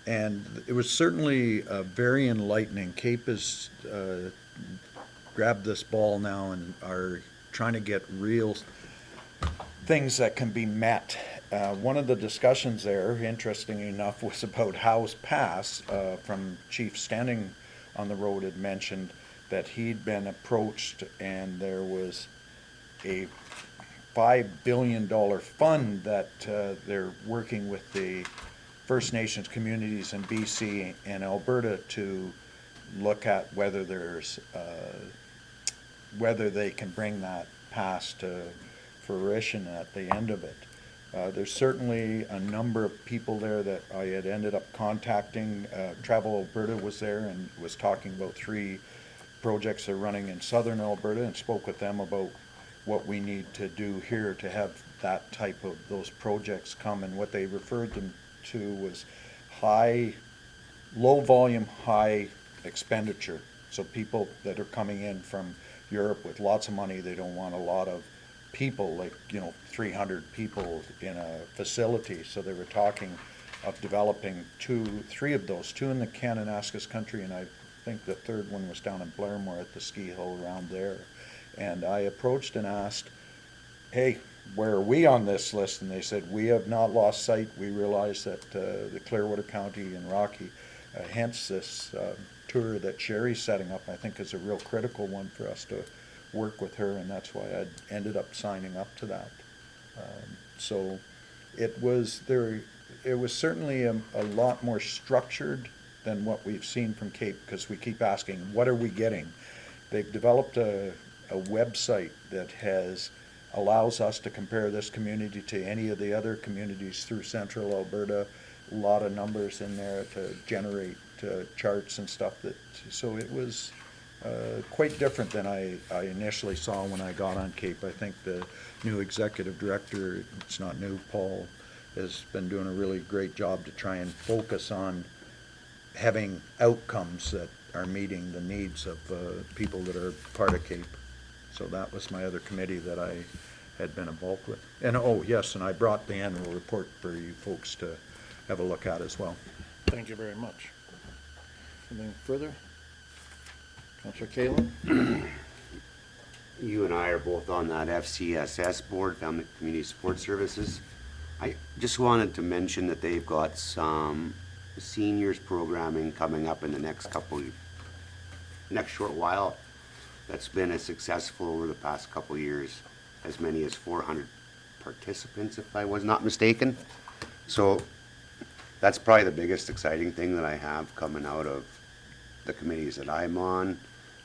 And it was certainly very enlightening. CAPE has grabbed this ball now and are trying to get real things that can be met. One of the discussions there, interestingly enough, was about Howe's Pass. From Chief Standing on the road had mentioned that he'd been approached and there was a $5 billion fund that they're working with the First Nations communities in BC and Alberta to look at whether they can bring that pass to fruition at the end of it. There's certainly a number of people there that I had ended up contacting. Travel Alberta was there and was talking about 3 projects they're running in southern Alberta, and spoke with them about what we need to do here to have that type of those projects come. And what they referred them to was low volume, high expenditure. So people that are coming in from Europe with lots of money, they don't want a lot of people, like 300 people in a facility. So they were talking of developing 3 of those, 2 in the Kananaskis country, and I think the third one was down in Blairmore at the ski hill around there. And I approached and asked, hey, where are we on this list? And they said, we have not lost sight. We realize that the Clearwater County and Rocky, hence this tour that Sherry's setting up, I think is a real critical one for us to work with her, and that's why I ended up signing up to that. So it was certainly a lot more structured than what we've seen from Cape, because we keep asking, what are we getting? They've developed a website that allows us to compare this community to any of the other communities through central Alberta. A lot of numbers in there to generate charts and stuff. So it was quite different than I initially saw when I got on Cape. I think the new executive director, it's not new, Paul, has been doing a really great job to try and focus on having outcomes that are meeting the needs of people that are part of Cape. So that was my other committee that I had been involved with. And oh, yes, and I brought the annual report for you folks to have a look at as well. Thank you very much. Anything further? Councillor Kalin? You and I are both on that FCSS board, Family Community Support Services. I just wanted to mention that they've got some seniors programming coming up in the next short while. That's been as successful over the past couple of years, as many as 400 participants, if I was not mistaken. So that's probably the biggest exciting thing that I have coming out of the committees that I'm on.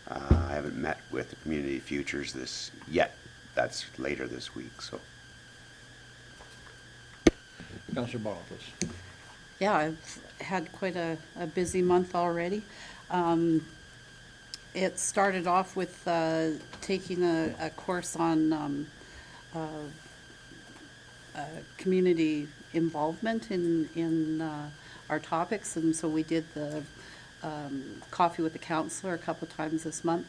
I haven't met with the Community Futures yet. That's later this week, so. Councillor Barfus? Yeah, I've had quite a busy month already. It started off with taking a course on community involvement in our topics, and so we did the coffee with the councillor a couple of times this month,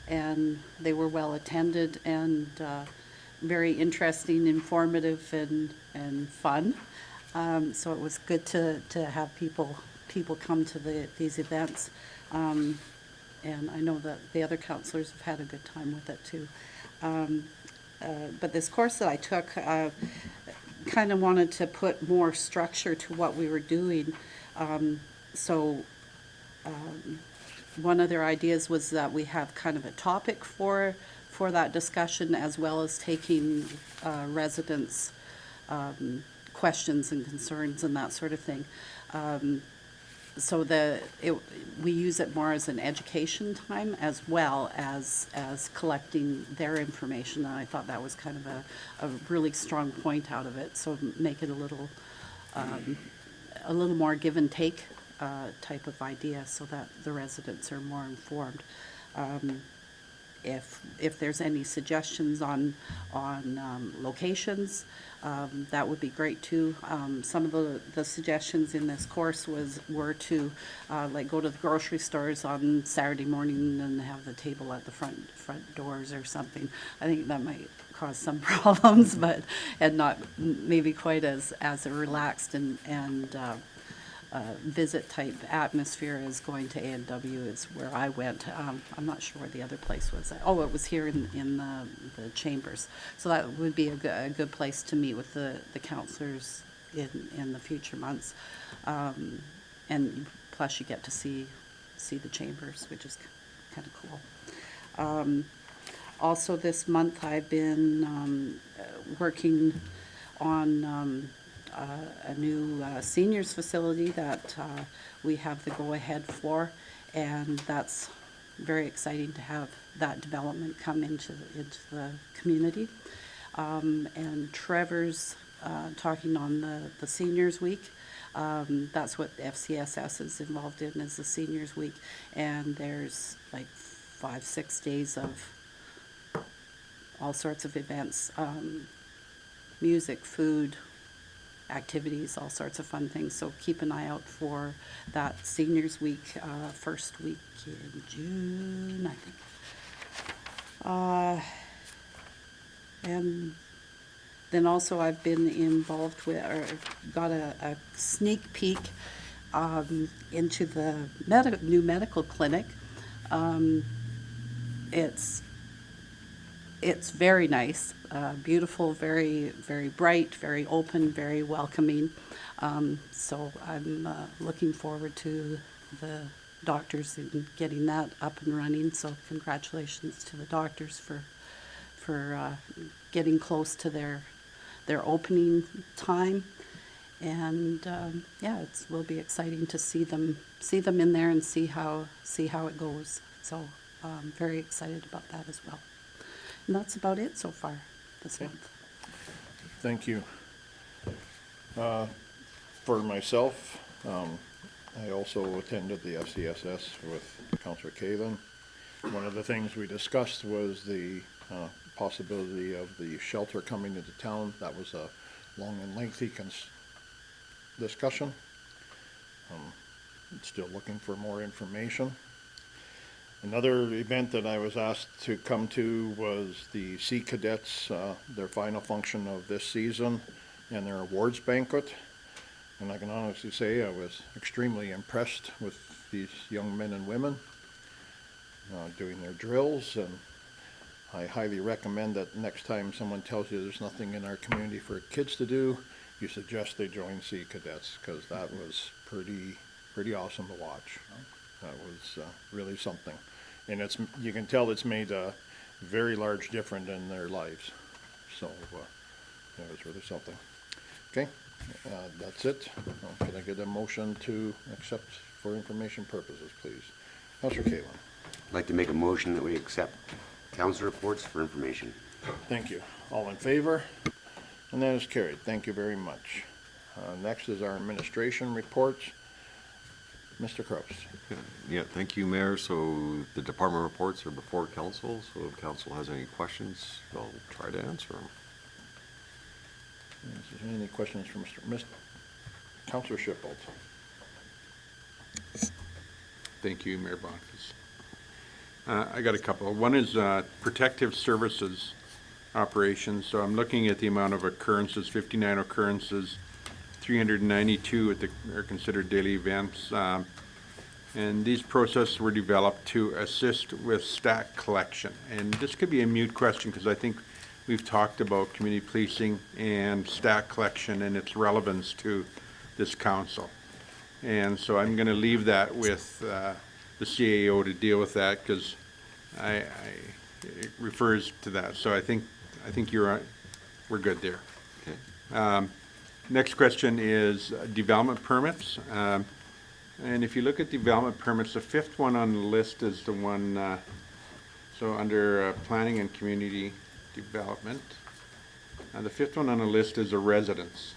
and they were well attended and very interesting, informative, and fun. So it was good to have people come to these events. And I know that the other councillors have had a good time with it too. But this course that I took, kind of wanted to put more structure to what we were doing. One of their ideas was that we have kind of a topic for that discussion, as well as taking residents' questions and concerns and that sort of thing. So we use it more as an education time, as well as collecting their information, and I thought that was kind of a really strong point out of it. So make it a little more give and take type of idea, so that the residents are more informed. If there's any suggestions on locations, that would be great too. Some of the suggestions in this course were to like go to the grocery stores on Saturday morning and have the table at the front doors or something. I think that might cause some problems, and not maybe quite as a relaxed and visit type atmosphere as going to A&W is where I went. I'm not sure where the other place was. Oh, it was here in the chambers. So that would be a good place to meet with the councillors in the future months. And plus you get to see the chambers, which is kind of cool. Also this month I've been working on a new seniors facility that we have the go-ahead for, and that's very exciting to have that development come into the community. And Trevor's talking on the Seniors Week. That's what FCSS is involved in, is the Seniors Week, and there's like 5-6 days of all sorts of events, music, food, activities, all sorts of fun things. So keep an eye out for that Seniors Week, first week in June, I think. And then also I've been involved with, or got a sneak peek into the new medical clinic. It's very nice, beautiful, very, very bright, very open, very welcoming. So I'm looking forward to the doctors in getting that up and running. So congratulations to the doctors for getting close to their opening time. And yeah, it will be exciting to see them in there and see how it goes. So very excited about that as well. And that's about it so far this month. Thank you. For myself, I also attended the FCSS with Councillor Kaven. One of the things we discussed was the possibility of the shelter coming into town. That was a long and lengthy discussion. Still looking for more information. Another event that I was asked to come to was the Sea Cadets, their final function of this season, and their awards banquet. And I can honestly say I was extremely impressed with these young men and women doing their drills, and I highly recommend that next time someone tells you there's nothing in our community for kids to do, you suggest they join Sea Cadets, because that was pretty awesome to watch. That was really something. And you can tell it's made a very large difference in their lives. So it was really something. Okay, that's it. Can I get a motion to accept for information purposes, please? Councillor Kaelin. I'd like to make a motion that we accept council reports for information. Thank you. All in favor? And that is carried. Thank you very much. Next is our administration reports. Mr. Kraus. Yeah, thank you, Mayor. So the department reports are before council, so if council has any questions, I'll try to answer them. Is there any questions from Mr. Councillor Shipbold? Thank you, Mayor Bonfils. I got a couple. One is protective services operations. So I'm looking at the amount of occurrences, 59 occurrences, 392 are considered daily events. And these processes were developed to assist with stack collection. And this could be a mute question because I think we've talked about community policing and stack collection and its relevance to this council. And so I'm going to leave that with the CAO to deal with that because it refers to that. So I think we're good there. Okay. Next question is development permits. And if you look at development permits, the fifth one on the list is the one, so under planning and community development. The fifth one on the list is a residence.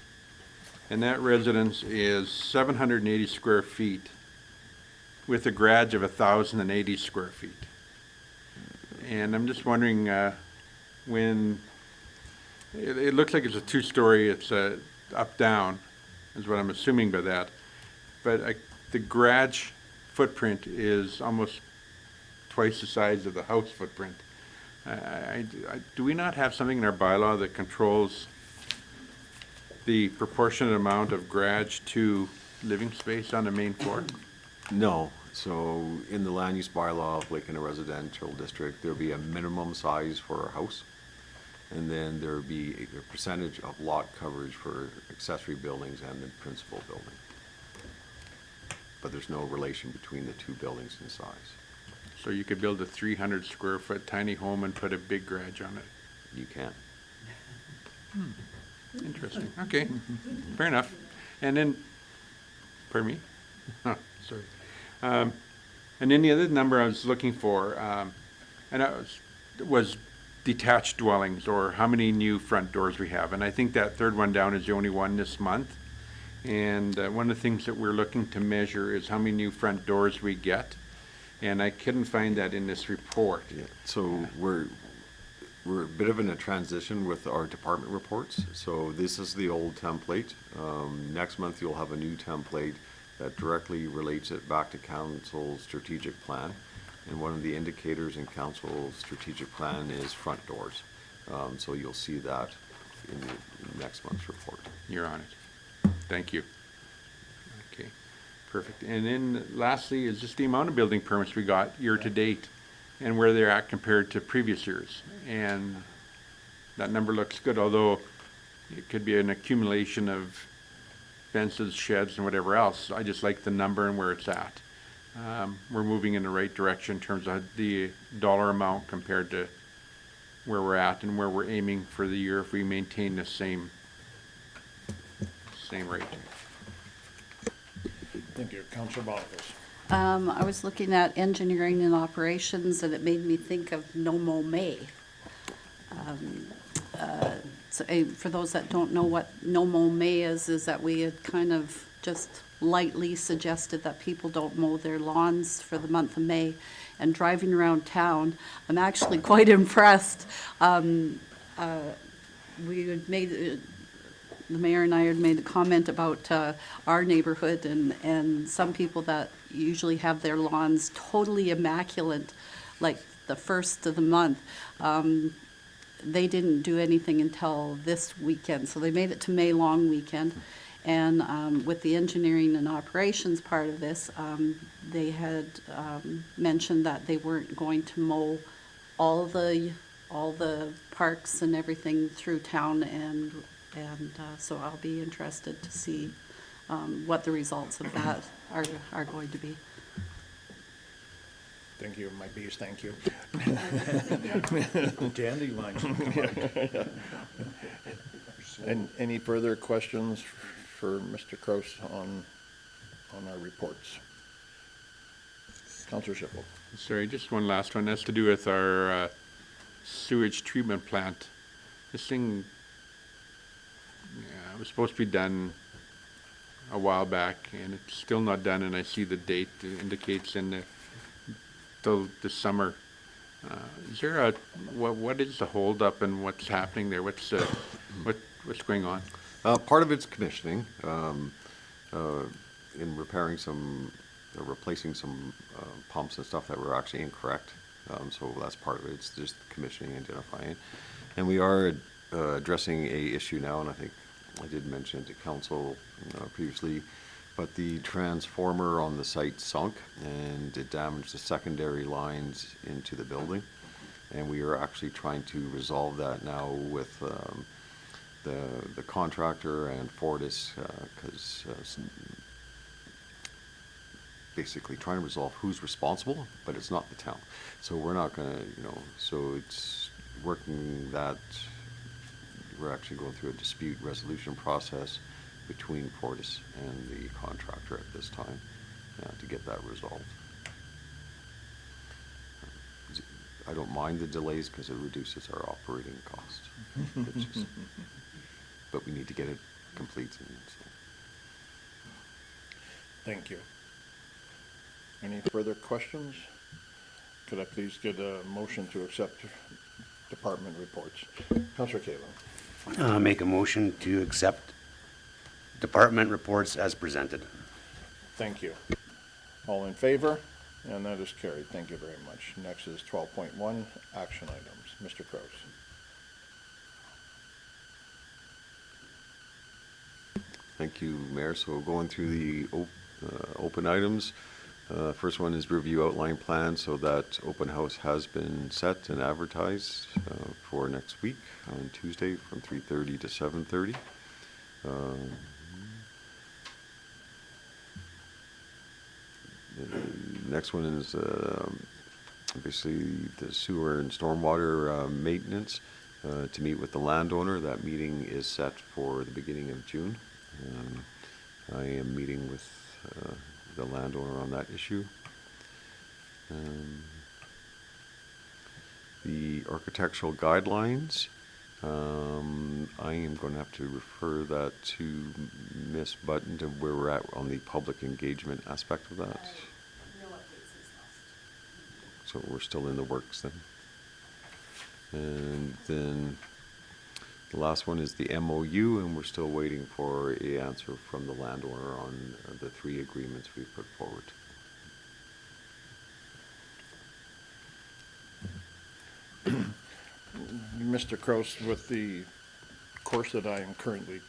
And that residence is 780 square feet with a garage of 1,080 square feet. And I'm just wondering when, it looks like it's a two-story, it's up-down, is what I'm assuming by that. But the garage footprint is almost twice the size of the house footprint. Do we not have something in our bylaw that controls the proportionate amount of garage to living space on the main floor? No. So in the land use bylaw, like in a residential district, there'll be a minimum size for a house. And then there'll be a percentage of lot coverage for accessory buildings and the principal building. But there's no relation between the two buildings in size. So you could build a 300 square foot tiny home and put a big garage on it. You can. Interesting. Okay, fair enough. And then, pardon me? Oh, sorry. And then the other number I was looking for, and was detached dwellings, or how many new front doors we have. And I think that third one down is the only one this month. And one of the things that we're looking to measure is how many new front doors we get. And I couldn't find that in this report. Yeah. So we're a bit of in a transition with our department reports. So this is the old template. Next month you'll have a new template that directly relates it back to council's strategic plan. And one of the indicators in council's strategic plan is front doors. So you'll see that in next month's report. You're on it. Thank you. Okay, perfect. And then lastly is just the amount of building permits we got year to date and where they're at compared to previous years. And that number looks good, although it could be an accumulation of fences, sheds, and whatever else. I just like the number and where it's at. we're moving in the right direction in terms of the dollar amount compared to where we're at and where we're aiming for the year if we maintain the same rate. Thank you. Councilor Bartos. I was looking at engineering and operations, and it made me think of No Mo May. For those that don't know what No Mo May is that we had kind of just lightly suggested that people don't mow their lawns for the month of May. And driving around town, I'm actually quite impressed. We had made, the mayor and I had made a comment about our neighborhood and some people that usually have their lawns totally immaculate, like the first of the month. They didn't do anything until this weekend, so they made it to May long weekend. And with the engineering and operations part of this, they had mentioned that they weren't going to mow all the parks and everything through town, and so I'll be interested to see what the results of that are going to be. Thank you, my bees, thank you. Dandelions. And any further questions for Mr. Kraus on our reports? Councilor Schiffel. Sorry, just one last one. That's to do with our sewage treatment plant. This thing was supposed to be done a while back, and it's still not done, and I see the date indicates in the summer. Is there what is the holdup and what's happening there? What's going on? Part of it's commissioning, in repairing replacing some pumps and stuff that were actually incorrect. So that's part of it. It's just commissioning, identifying. And we are addressing a issue now, and I think I did mention it to council previously, but the transformer on the site sunk and it damaged the secondary lines into the building. And we are actually trying to resolve that now with the contractor and Fortis, because basically trying to resolve who's responsible, but it's not the town. So we're not gonna, so it's working that, we're actually going through a dispute resolution process between Fortis and the contractor at this time to get that resolved. I don't mind the delays because it reduces our operating costs. But we need to get it complete. Thank you. Any further questions? Could I please get a motion to accept department reports? Councilor Cahill. Make a motion to accept department reports as presented. Thank you. All in favor? And that is carried. Thank you very much. Next is 12.1, action items. Mr. Kraus. Thank you, Mayor. So going through the open items, first one is review outline plan. So that open house has been set and advertised for next week on Tuesday from 3:30 to 7:30. The next one is basically the sewer and stormwater maintenance to meet with the landowner. That meeting is set for the beginning of June. I am meeting with the landowner on that issue. The architectural guidelines, I am going to have to refer that to Ms. Button to where we're at on the public engagement aspect of that. So we're still in the works then. And then the last one is the MOU, and we're still waiting for an answer from the landowner on the 3 agreements we put forward. Mr. Kraus, with the course that I am currently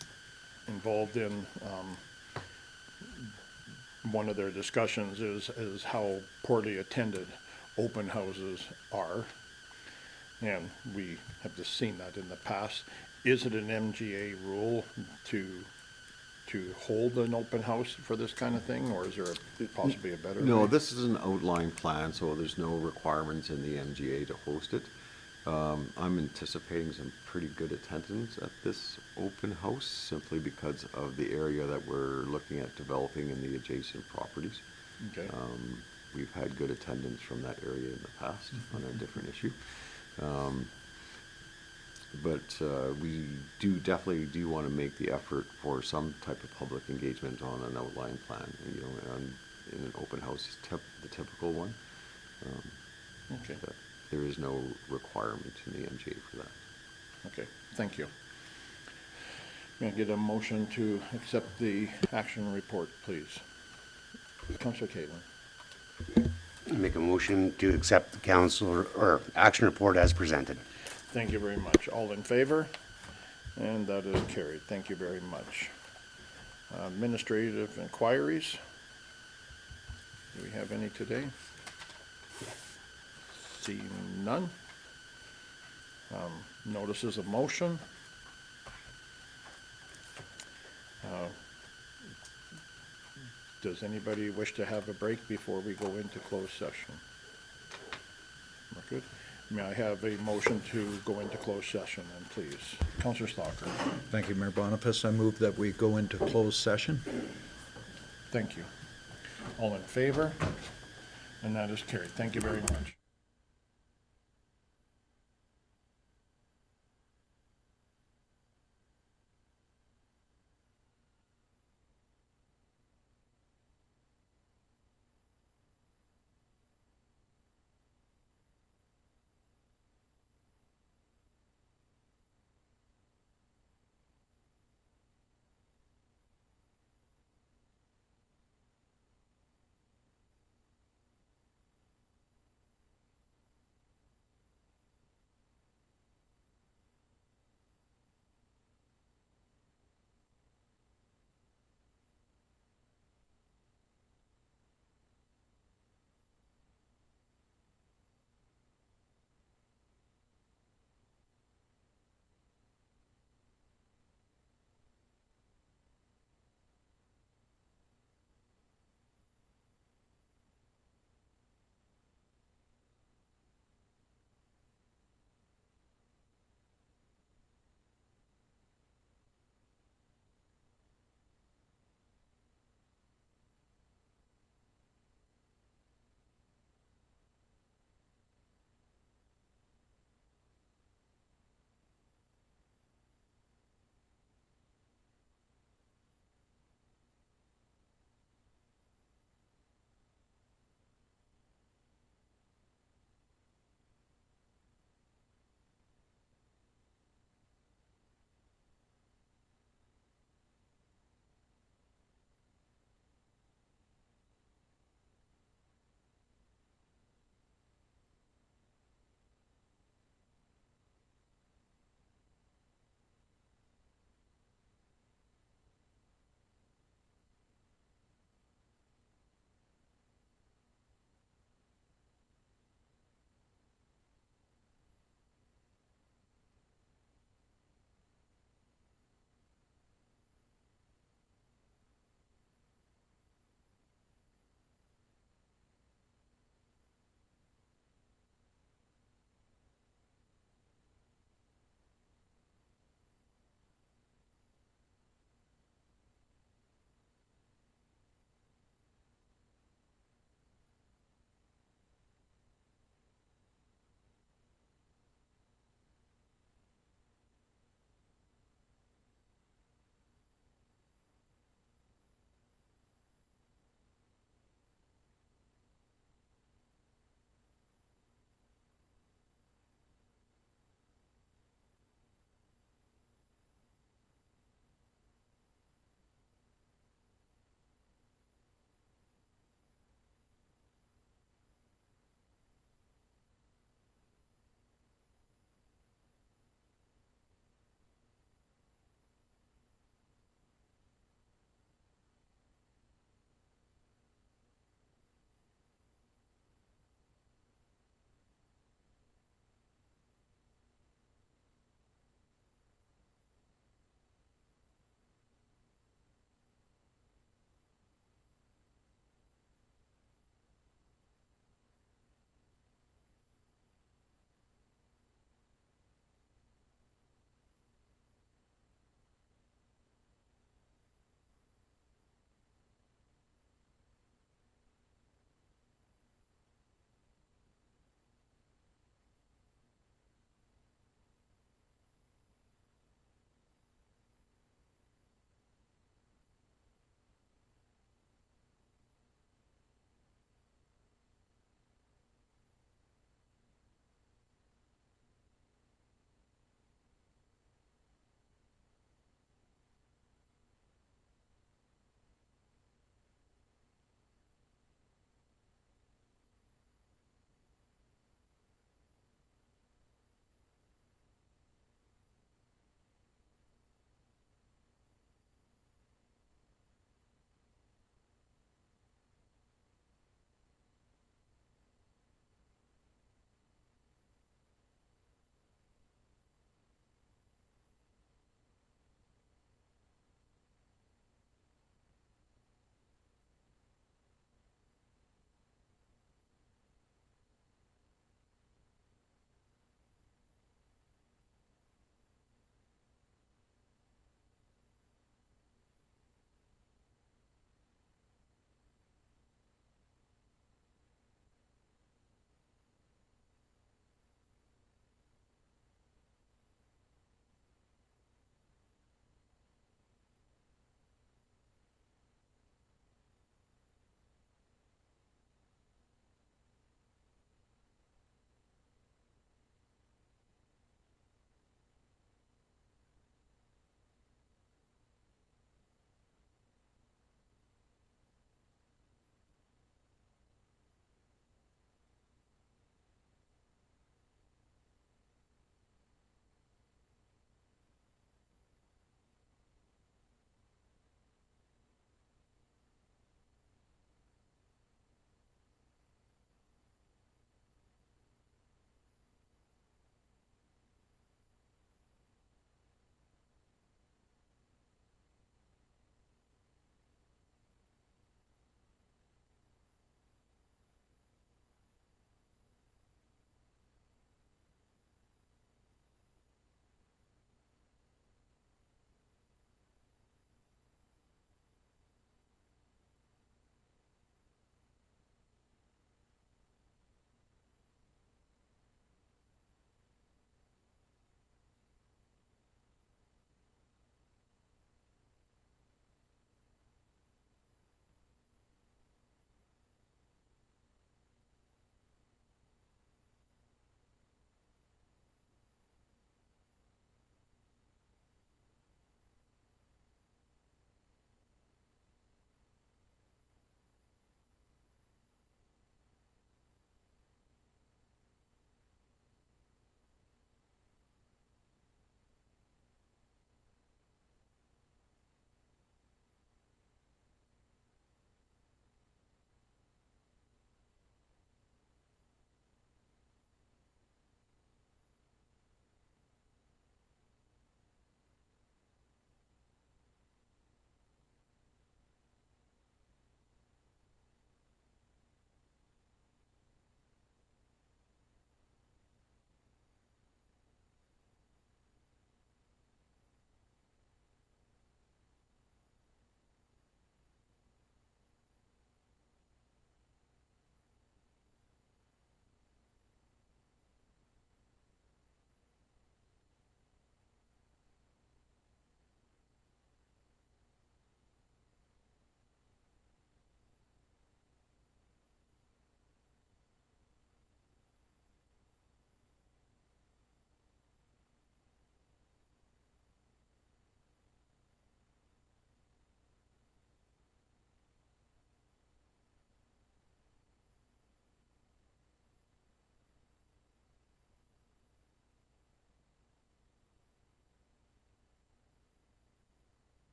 involved in, one of their discussions is how poorly attended open houses are. And we have just seen that in the past. Is it an MGA rule to to hold an open house for this kind of thing, or is there possibly a better? No, way? this is an outline plan, so there's no requirements in the MGA to host it. I'm anticipating some pretty good attendance at this open house, simply because of the area that we're looking at developing in the adjacent properties. Okay. We've had good attendance from that area in the past on a different issue. But we definitely do want to make the effort for some type of public engagement on an outline plan, you know, in an open house is the typical one. Okay, But there is no requirement in the MGA for that. okay, thank you. May I get a motion to accept the action report, please? Councillor Caitlin. Make a motion to accept the council or action report as presented. Thank you very much. All in favor? And that is carried. Thank you very much. Administrative inquiries. Do we have any today? Seeing none. Notices of motion. Does anybody wish to have a break before we go into closed session? We're good. May I have a motion to go into closed session, then, please? Councillor Stalker. Thank you, Mayor Boniface. I move that we go into closed session. Thank you. All in favor? And that is carried. Thank you very much.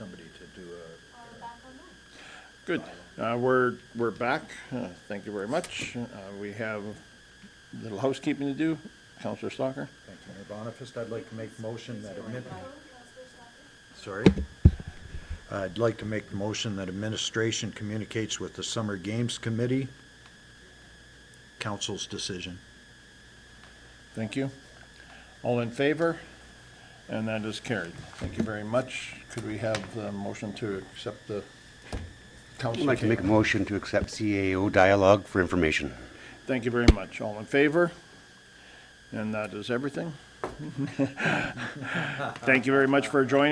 somebody to do Good. We're back. Thank you very much. We have a little housekeeping to do. Counselor Stalker? Thank you, Mayor Boniface. I'd like to make the motion that Sorry? I'd like to make the motion that administration communicates with the Summer Games Committee. Council's decision. Thank you. All in favor? And that is carried. Thank you very much. Could we have the motion to accept the I'd council? like to make a motion to accept CAO dialogue for information. Thank you very much. All in favor? And that is everything. Thank you very much for joining